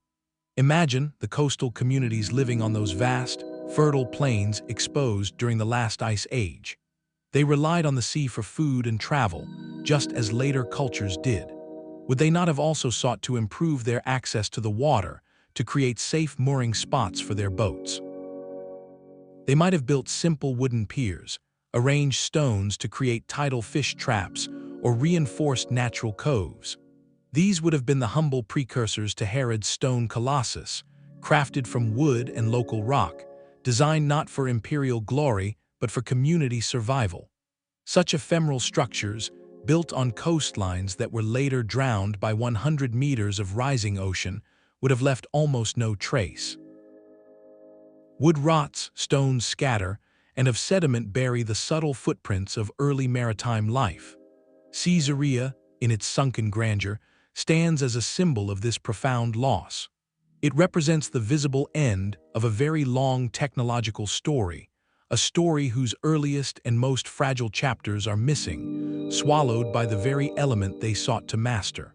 Imagine the coastal communities living on those vast, fertile plains exposed during the last Ice Age. They relied on the sea for food and travel, just as later cultures did. Would they not have also sought to improve their access to the water, to create safe mooring spots for their boats? They might have built simple wooden piers, arranged stones to create tidal fish traps, or reinforced natural coves. These would have been the humble precursors to Herod's stone colossus, crafted from wood and local rock, designed not for imperial glory, but for community survival. Such ephemeral structures, built on coastlines that were later drowned by 100 meters of rising ocean, would have left almost no trace. Wood rots, stones scatter, and of sediment bury the subtle footprints of early maritime life. Caesarea, in its sunken grandeur, stands as a symbol of this profound loss. It represents the visible end of a very long technological story, a story whose earliest and most fragile chapters are missing, swallowed by the very element they sought to master.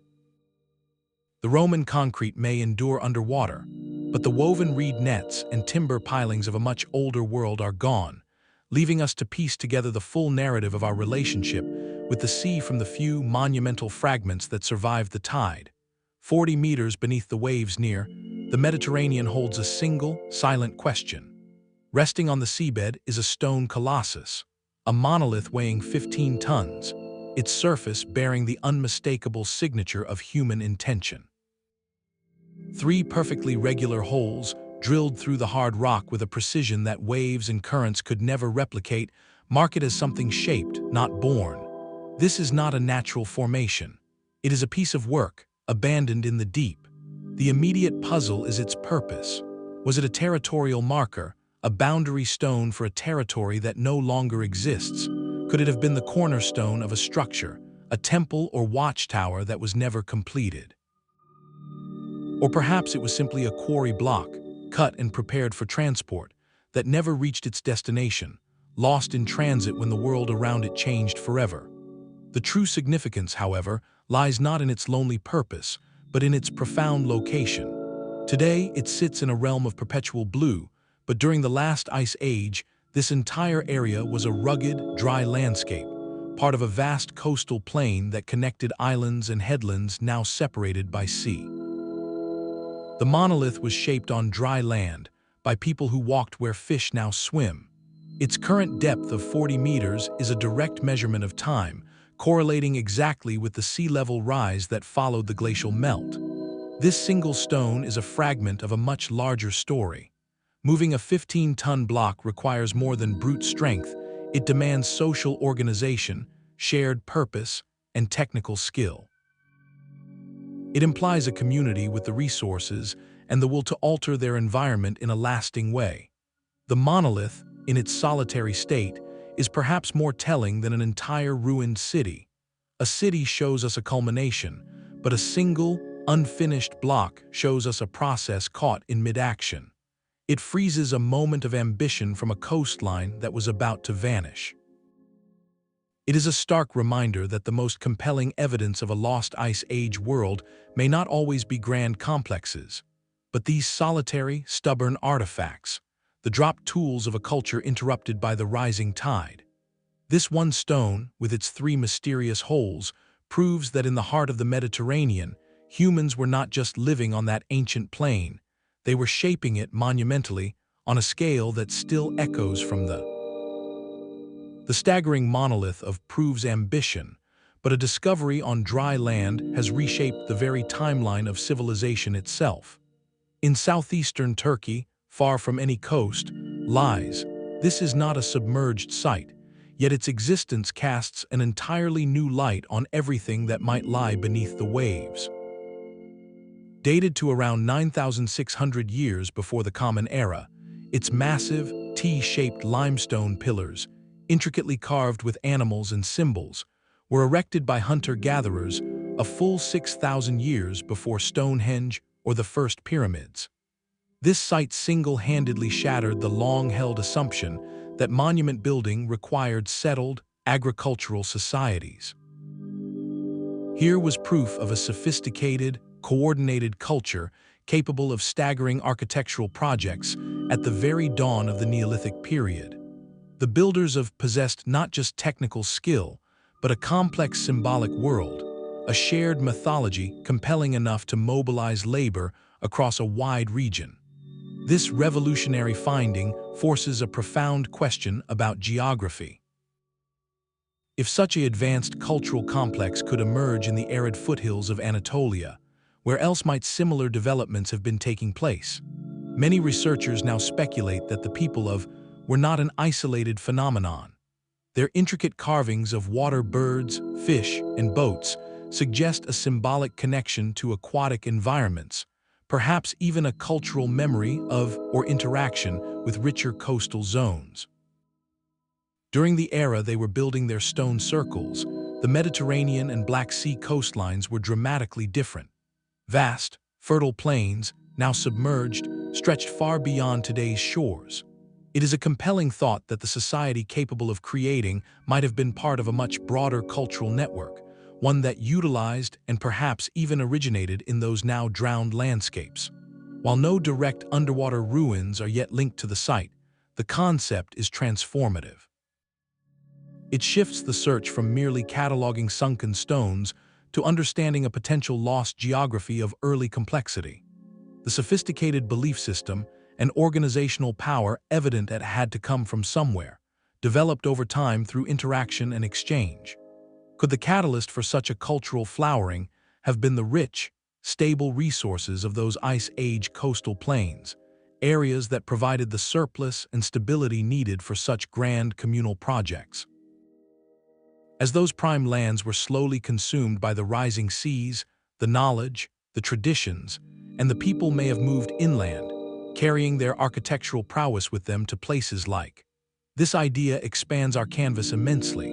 The Roman concrete may endure underwater, but the woven reed nets and timber pilings of a much older world are gone, leaving us to piece together the full narrative of our relationship with the sea from the few monumental fragments that survived the tide. 40 meters beneath the waves near, the Mediterranean holds a single, silent question. Resting on the seabed is a stone colossus, a monolith weighing 15 tons, its surface bearing the unmistakable signature of human intention. Three perfectly regular holes, drilled through the hard rock with a precision that waves and currents could never replicate, mark it as something shaped, not born. This is not a natural formation. It is a piece of work, abandoned in the deep. The immediate puzzle is its purpose. Was it a territorial marker, a boundary stone for a territory that no longer exists? Could it have been the cornerstone of a structure, a temple or watchtower that was never completed? Or perhaps it was simply a quarry block, cut and prepared for transport, that never reached its destination, lost in transit when the world around it changed forever. The true significance, however, lies not in its lonely purpose, but in its profound location. Today, it sits in a realm of perpetual blue, but during the last ice age, this entire area was a rugged, dry landscape, part of a vast coastal plain that connected islands and headlands now separated by sea. The monolith was shaped on dry land, by people who walked where fish now swim. Its current depth of 40 meters is a direct measurement of time, correlating exactly with the sea level rise that followed the glacial melt. This single stone is a fragment of a much larger story. Moving a 15-ton block requires more than brute strength. It demands social organization, shared purpose, and technical skill. It implies a community with the resources and the will to alter their environment in a lasting way. The monolith, in its solitary state, is perhaps more telling than an entire ruined city. A city shows us a culmination, but a single, unfinished block shows us a process caught in mid-action. It freezes a moment of ambition from a coastline that was about to vanish. It is a stark reminder that the most compelling evidence of a lost ice age world may not always be grand complexes, but these solitary, stubborn artifacts, the dropped tools of a culture interrupted by the rising tide. This one stone, with its three mysterious holes, proves that in the heart of the Mediterranean, humans were not just living on that ancient plain, they were shaping it monumentally on a scale that still echoes from the staggering monolith of proves ambition, but a discovery on dry land has reshaped the very timeline of civilization itself. In southeastern Turkey, far from any coast, lies. This is not a submerged site, yet its existence casts an entirely new light on everything that might lie beneath the waves. Dated to around 9,600 years before the Common Era, its massive, T-shaped limestone pillars, intricately carved with animals and symbols, were erected by hunter-gatherers a full 6,000 years before Stonehenge or the first pyramids. This site single-handedly shattered the long-held assumption that monument building required settled, agricultural societies. Here was proof of a sophisticated, coordinated culture capable of staggering architectural projects at the very dawn of the Neolithic period. The builders possessed not just technical skill, but a complex symbolic world, a shared mythology compelling enough to mobilize labor across a wide region. This revolutionary finding forces a profound question about geography. If such an advanced cultural complex could emerge in the arid foothills of Anatolia, where else might similar developments have been taking place? Many researchers now speculate that the people were not an isolated phenomenon. Their intricate carvings of water birds, fish, and boats suggest a symbolic connection to aquatic environments, perhaps even a cultural memory of or interaction with richer coastal zones. During the era they were building their stone circles, the Mediterranean and Black Sea coastlines were dramatically different. Vast, fertile plains, now submerged, stretched far beyond today's shores. It is a compelling thought that the society capable of creating might have been part of a much broader cultural network, one that utilized and perhaps even originated in those now drowned landscapes. While no direct underwater ruins are yet linked to the site, the concept is transformative. It shifts the search from merely cataloging sunken stones to understanding a potential lost geography of early complexity. The sophisticated belief system and organizational power evident it had to come from somewhere, developed over time through interaction and exchange. Could the catalyst for such a cultural flowering have been the rich, stable resources of those Ice Age coastal plains, areas that provided the surplus and stability needed for such grand communal projects? As those prime lands were slowly consumed by the rising seas, the knowledge, the traditions, and the people may have moved inland, carrying their architectural prowess with them to places like. This idea expands our canvas immensely.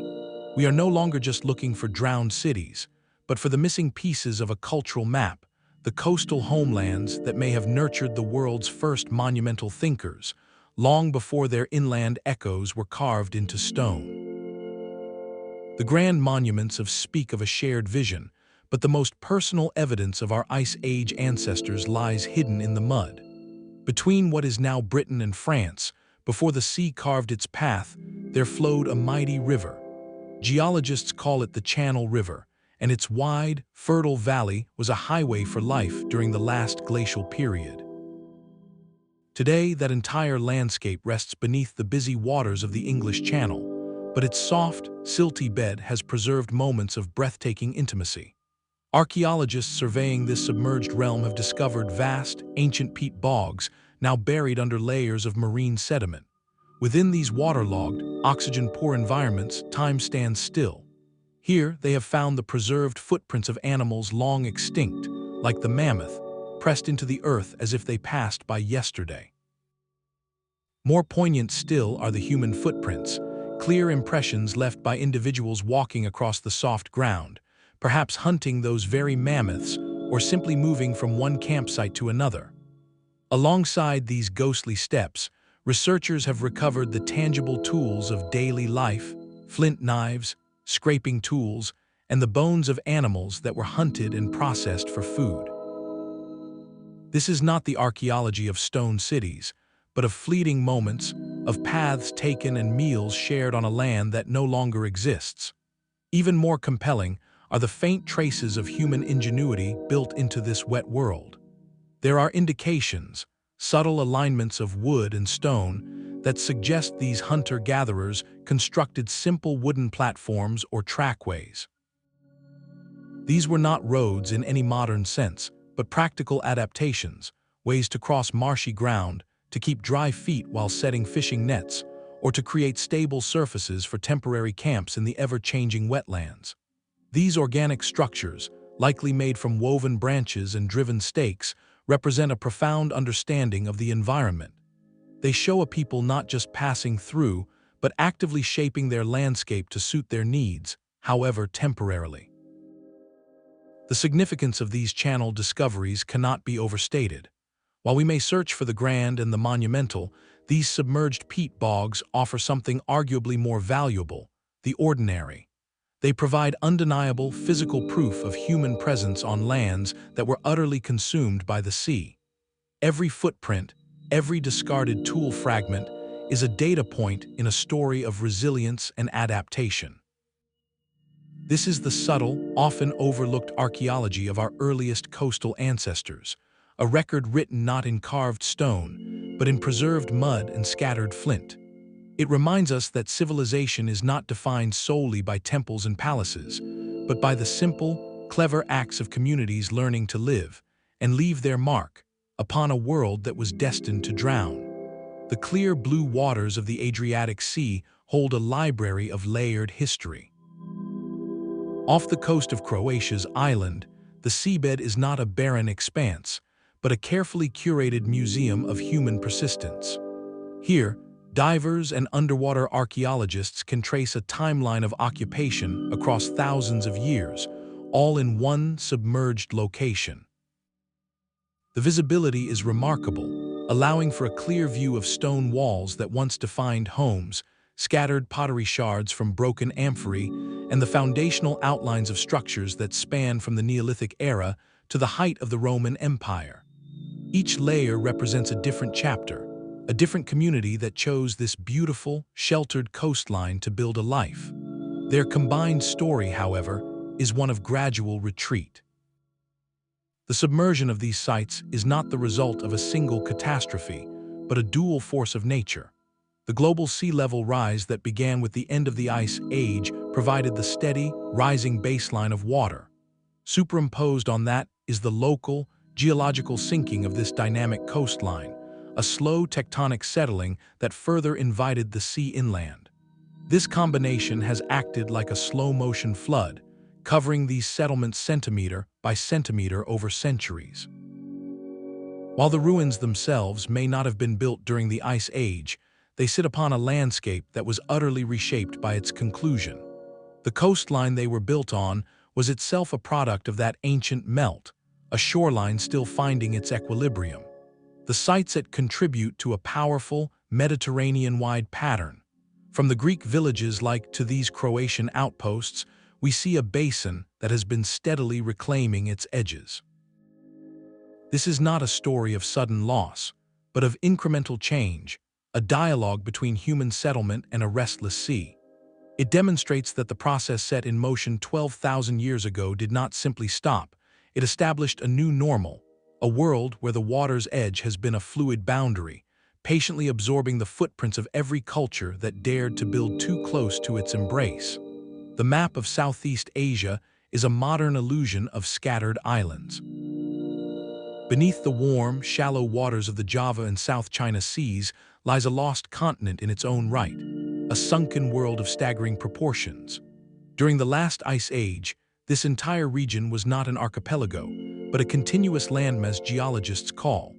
We are no longer just looking for drowned cities, but for the missing pieces of a cultural map, the coastal homelands that may have nurtured the world's first monumental thinkers, long before their inland echoes were carved into stone. The grand monuments speak of a shared vision, but the most personal evidence of our Ice Age ancestors lies hidden in the mud. Between what is now Britain and France, before the sea carved its path, there flowed a mighty river. Geologists call it the Channel River, and its wide, fertile valley was a highway for life during the last glacial period. Today, that entire landscape rests beneath the busy waters of the English Channel, but its soft, silty bed has preserved moments of breathtaking intimacy. Archaeologists surveying this submerged realm have discovered vast, ancient peat bogs now buried under layers of marine sediment. Within these waterlogged, oxygen-poor environments, time stands still. Here, they have found the preserved footprints of animals long extinct, like the mammoth, pressed into the earth as if they passed by yesterday. More poignant still are the human footprints, clear impressions left by individuals walking across the soft ground, perhaps hunting those very mammoths or simply moving from one campsite to another. Alongside these ghostly steps, researchers have recovered the tangible tools of daily life, flint knives, scraping tools, and the bones of animals that were hunted and processed for food. This is not the archaeology of stone cities, but of fleeting moments, of paths taken and meals shared on a land that no longer exists. Even more compelling are the faint traces of human ingenuity built into this wet world. There are indications, subtle alignments of wood and stone, that suggest these hunter-gatherers constructed simple wooden platforms or trackways. These were not roads in any modern sense, but practical adaptations, ways to cross marshy ground, to keep dry feet while setting fishing nets, or to create stable surfaces for temporary camps in the ever-changing wetlands. These organic structures, likely made from woven branches and driven stakes, represent a profound understanding of the environment. They show a people not just passing through, but actively shaping their landscape to suit their needs, however temporarily. The significance of these channel discoveries cannot be overstated. While we may search for the grand and the monumental, these submerged peat bogs offer something arguably more valuable: the ordinary. They provide undeniable physical proof of human presence on lands that were utterly consumed by the sea. Every footprint, every discarded tool fragment is a data point in a story of resilience and adaptation. This is the subtle, often overlooked archaeology of our earliest coastal ancestors, a record written not in carved stone, but in preserved mud and scattered flint. It reminds us that civilization is not defined solely by temples and palaces, but by the simple, clever acts of communities learning to live and leave their mark upon a world that was destined to drown. The clear blue waters of the Adriatic Sea hold a library of layered history. Off the coast of Croatia's island, the seabed is not a barren expanse, but a carefully curated museum of human persistence. Here, divers and underwater archaeologists can trace a timeline of occupation across thousands of years, all in one submerged location. The visibility is remarkable, allowing for a clear view of stone walls that once defined homes, scattered pottery shards from broken amphorae, and the foundational outlines of structures that span from the Neolithic era to the height of the Roman Empire. Each layer represents a different chapter, a different community that chose this beautiful, sheltered coastline to build a life. Their combined story, however, is one of gradual retreat. The submersion of these sites is not the result of a single catastrophe, but a dual force of nature. The global sea level rise that began with the end of the Ice Age provided the steady, rising baseline of water. Superimposed on that is the local, geological sinking of this dynamic coastline, a slow tectonic settling that further invited the sea inland. This combination has acted like a slow-motion flood, covering these settlements centimeter by centimeter over centuries. While the ruins themselves may not have been built during the Ice Age, they sit upon a landscape that was utterly reshaped by its conclusion. The coastline they were built on was itself a product of that ancient melt, a shoreline still finding its equilibrium. The sites that contribute to a powerful, Mediterranean-wide pattern. From the Greek villages like to these Croatian outposts, we see a basin that has been steadily reclaiming its edges. This is not a story of sudden loss, but of incremental change, a dialogue between human settlement and a restless sea. It demonstrates that the process set in motion 12,000 years ago did not simply stop. It established a new normal, a world where the water's edge has been a fluid boundary, patiently absorbing the footprints of every culture that dared to build too close to its embrace. The map of Southeast Asia is a modern illusion of scattered islands. Beneath the warm, shallow waters of the Java and South China Seas lies a lost continent in its own right, a sunken world of staggering proportions. During the last Ice Age, this entire region was not an archipelago, but a continuous landmass geologists call.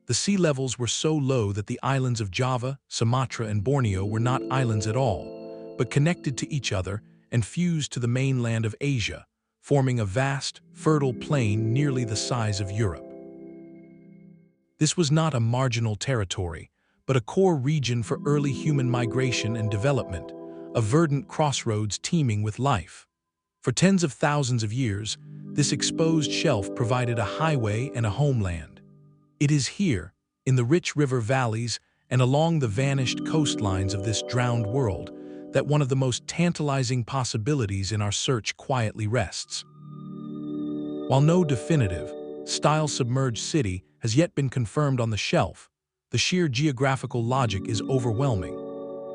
The sea levels were so low that the islands of Java, Sumatra, and Borneo were not islands at all, but connected to each other and fused to the mainland of Asia, forming a vast, fertile plain nearly the size of Europe. This was not a marginal territory, but a core region for early human migration and development, a verdant crossroads teeming with life. For tens of thousands of years, this exposed shelf provided a highway and a homeland. It is here, in the rich river valleys and along the vanished coastlines of this drowned world, that one of the most tantalizing possibilities in our search quietly rests. While no definitive, style-submerged city has yet been confirmed on the shelf, the sheer geographical logic is overwhelming.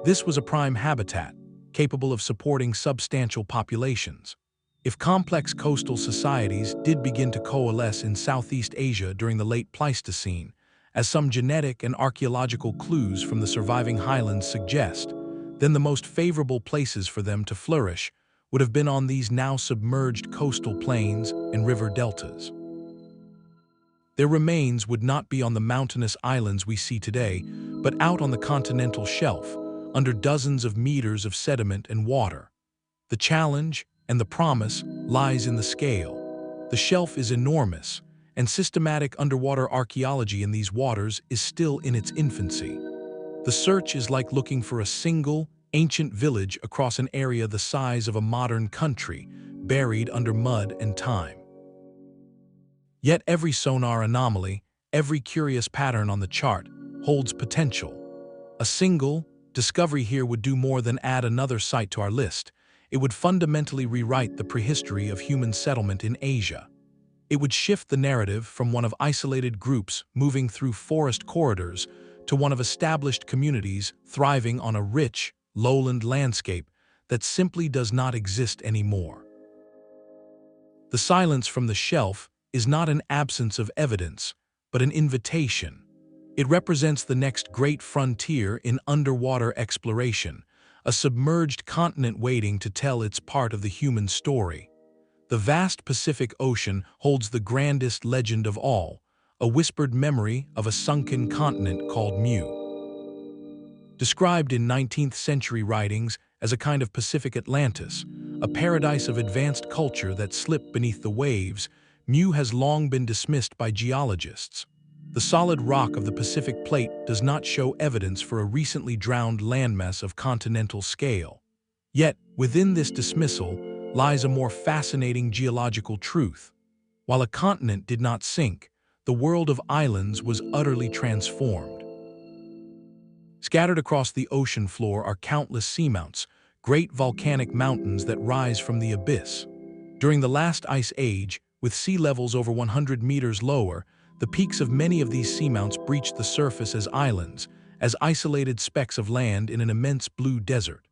This was a prime habitat, capable of supporting substantial populations. If complex coastal societies did begin to coalesce in Southeast Asia during the late Pleistocene, as some genetic and archaeological clues from the surviving highlands suggest, then the most favorable places for them to flourish would have been on these now submerged coastal plains and river deltas. Their remains would not be on the mountainous islands we see today, but out on the continental shelf, under dozens of meters of sediment and water. The challenge and the promise lies in the scale. The shelf is enormous, and systematic underwater archaeology in these waters is still in its infancy. The search is like looking for a single, ancient village across an area the size of a modern country, buried under mud and time. Yet every sonar anomaly, every curious pattern on the chart, holds potential. A single discovery here would do more than add another site to our list. It would fundamentally rewrite the prehistory of human settlement in Asia. It would shift the narrative from one of isolated groups moving through forest corridors to one of established communities thriving on a rich, lowland landscape that simply does not exist anymore. The silence from the shelf is not an absence of evidence, but an invitation. It represents the next great frontier in underwater exploration, a submerged continent waiting to tell its part of the human story. The vast Pacific Ocean holds the grandest legend of all, a whispered memory of a sunken continent called Mu. Described in 19th century writings as a kind of Pacific Atlantis, a paradise of advanced culture that slipped beneath the waves, Mu has long been dismissed by geologists. The solid rock of the Pacific Plate does not show evidence for a recently drowned landmass of continental scale. Yet, within this dismissal lies a more fascinating geological truth. While a continent did not sink, the world of islands was utterly transformed. Scattered across the ocean floor are countless seamounts, great volcanic mountains that rise from the abyss. During the last Ice Age, With sea levels over 100 meters lower, the peaks of many of these seamounts breached the surface as islands, as isolated specks of land in an immense blue desert.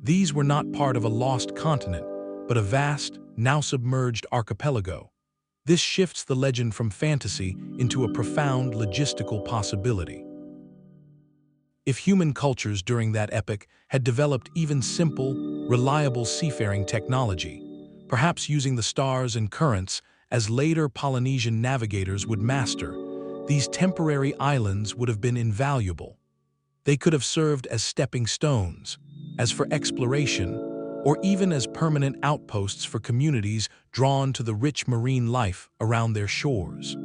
These were not part of a lost continent, but a vast, now submerged archipelago. This shifts the legend from fantasy into a profound logistical possibility. If human cultures during that epoch had developed even simple, reliable seafaring technology, perhaps using the stars and currents as later Polynesian navigators would master, these temporary islands would have been invaluable. They could have served as stepping stones, as for exploration, or even as permanent outposts for communities drawn to the rich marine life around their shores.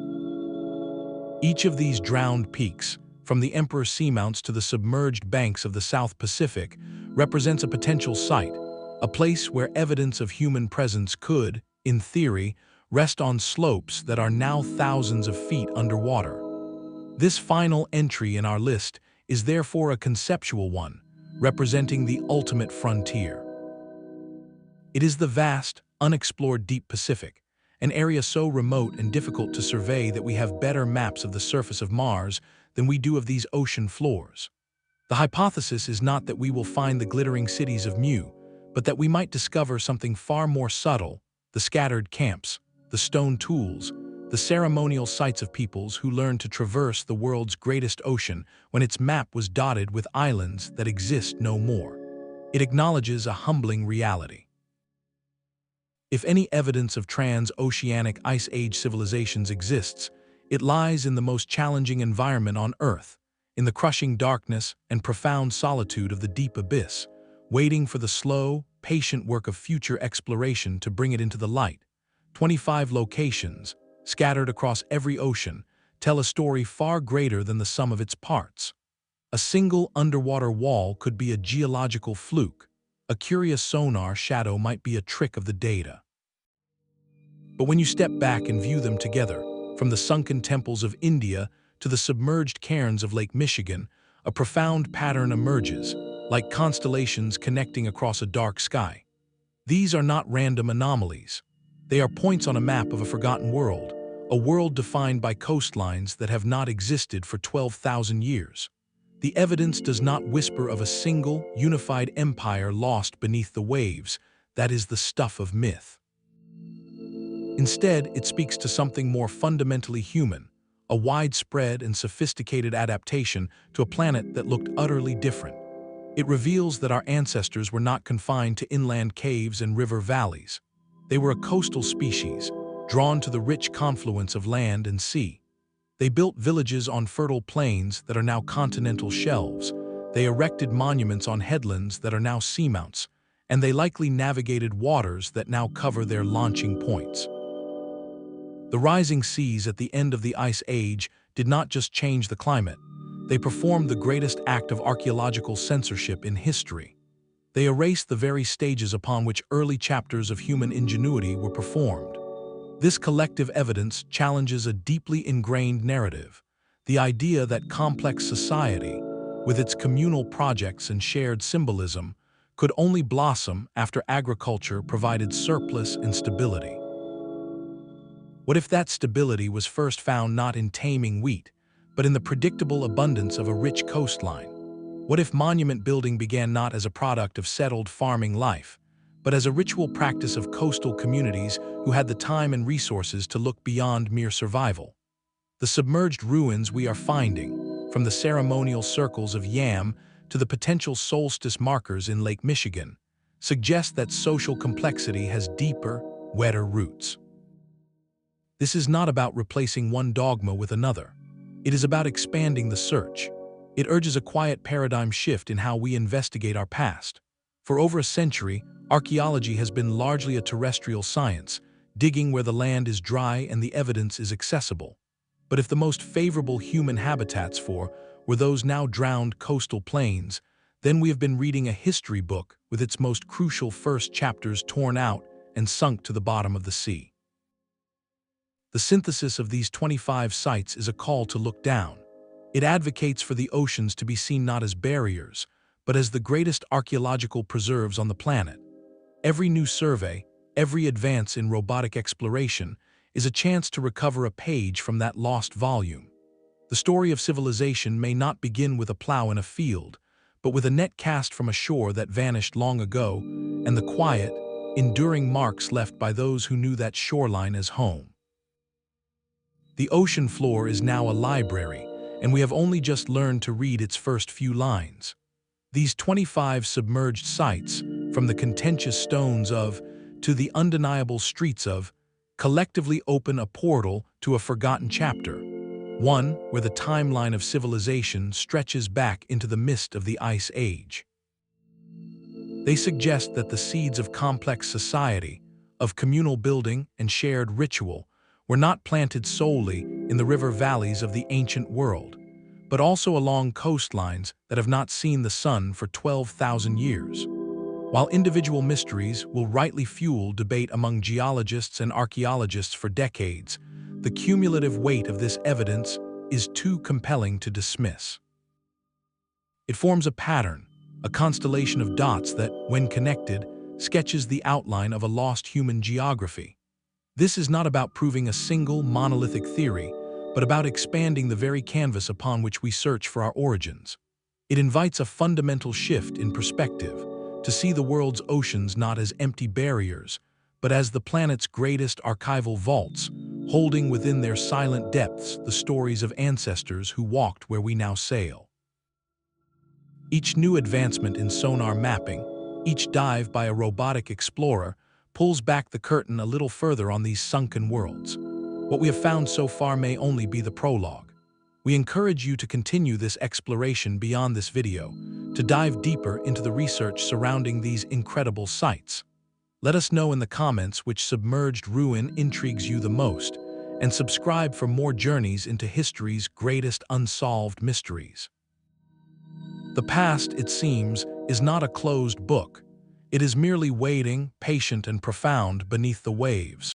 Each of these drowned peaks, from the Emperor Seamounts to the submerged banks of the South Pacific, represents a potential site, a place where evidence of human presence could, in theory, rest on slopes that are now thousands of feet underwater. This final entry in our list is therefore a conceptual one, representing the ultimate frontier. It is the vast, unexplored deep Pacific, an area so remote and difficult to survey that we have better maps of the surface of Mars than we do of these ocean floors. The hypothesis is not that we will find the glittering cities of Mu, but that we might discover something far more subtle: the scattered camps, the stone tools, the ceremonial sites of peoples who learned to traverse the world's greatest ocean when its map was dotted with islands that exist no more. It acknowledges a humbling reality. If any evidence of trans-oceanic Ice Age civilizations exists, it lies in the most challenging environment on Earth, in the crushing darkness and profound solitude of the deep abyss, waiting for the slow, patient work of future exploration to bring it into the light. 25 locations, scattered across every ocean, tell a story far greater than the sum of its parts. A single underwater wall could be a geological fluke. A curious sonar shadow might be a trick of the data. But when you step back and view them together, from the sunken temples of India to the submerged cairns of Lake Michigan, a profound pattern emerges, like constellations connecting across a dark sky. These are not random anomalies. They are points on a map of a forgotten world, a world defined by coastlines that have not existed for 12,000 years. The evidence does not whisper of a single, unified empire lost beneath the waves. That is the stuff of myth. Instead, it speaks to something more fundamentally human, a widespread and sophisticated adaptation to a planet that looked utterly different. It reveals that our ancestors were not confined to inland caves and river valleys. They were a coastal species, drawn to the rich confluence of land and sea. They built villages on fertile plains that are now continental shelves. They erected monuments on headlands that are now seamounts, and they likely navigated waters that now cover their launching points. The rising seas at the end of the Ice Age did not just change the climate. They performed the greatest act of archaeological censorship in history. They erased the very stages upon which early chapters of human ingenuity were performed. This collective evidence challenges a deeply ingrained narrative, the idea that complex society, with its communal projects and shared symbolism, could only blossom after agriculture provided surplus and stability. What if that stability was first found not in taming wheat, but in the predictable abundance of a rich coastline? What if monument building began not as a product of settled farming life, but as a ritual practice of coastal communities who had the time and resources to look beyond mere survival? The submerged ruins we are finding, from the ceremonial circles of Yam to the potential solstice markers in Lake Michigan, suggest that social complexity has deeper, wetter roots. This is not about replacing one dogma with another. It is about expanding the search. It urges a quiet paradigm shift in how we investigate our past. For over a century, archaeology has been largely a terrestrial science, digging where the land is dry and the evidence is accessible. But if the most favorable human habitats were those now drowned coastal plains, then we have been reading a history book with its most crucial first chapters torn out and sunk to the bottom of the sea. The synthesis of these 25 sites is a call to look down. It advocates for the oceans to be seen not as barriers, but as the greatest archaeological preserves on the planet. Every new survey, every advance in robotic exploration, is a chance to recover a page from that lost volume. The story of civilization may not begin with a plow in a field, but with a net cast from a shore that vanished long ago, and the quiet, enduring marks left by those who knew that shoreline as home. The ocean floor is now a library, and we have only just learned to read its first few lines. These 25 submerged sites, from the contentious stones of to the undeniable streets of, collectively open a portal to a forgotten chapter, one where the timeline of civilization stretches back into the mist of the Ice Age. They suggest that the seeds of complex society, of communal building and shared ritual, were not planted solely in the river valleys of the ancient world, but also along coastlines that have not seen the sun for 12,000 years. While individual mysteries will rightly fuel debate among geologists and archaeologists for decades, the cumulative weight of this evidence is too compelling to dismiss. It forms a pattern, a constellation of dots that, when connected, sketches the outline of a lost human geography. This is not about proving a single monolithic theory, but about expanding the very canvas upon which we search for our origins. It invites a fundamental shift in perspective, to see the world's oceans not as empty barriers, but as the planet's greatest archival vaults, holding within their silent depths the stories of ancestors who walked where we now sail. Each new advancement in sonar mapping, each dive by a robotic explorer, pulls back the curtain a little further on these sunken worlds. What we have found so far may only be the prologue. We encourage you to continue this exploration beyond this video, to dive deeper into the research surrounding these incredible sites. Let us know in the comments which submerged ruin intrigues you the most, and subscribe for more journeys into history's greatest unsolved mysteries. The past, it seems, is not a closed book. It is merely waiting, patient and profound, beneath the waves.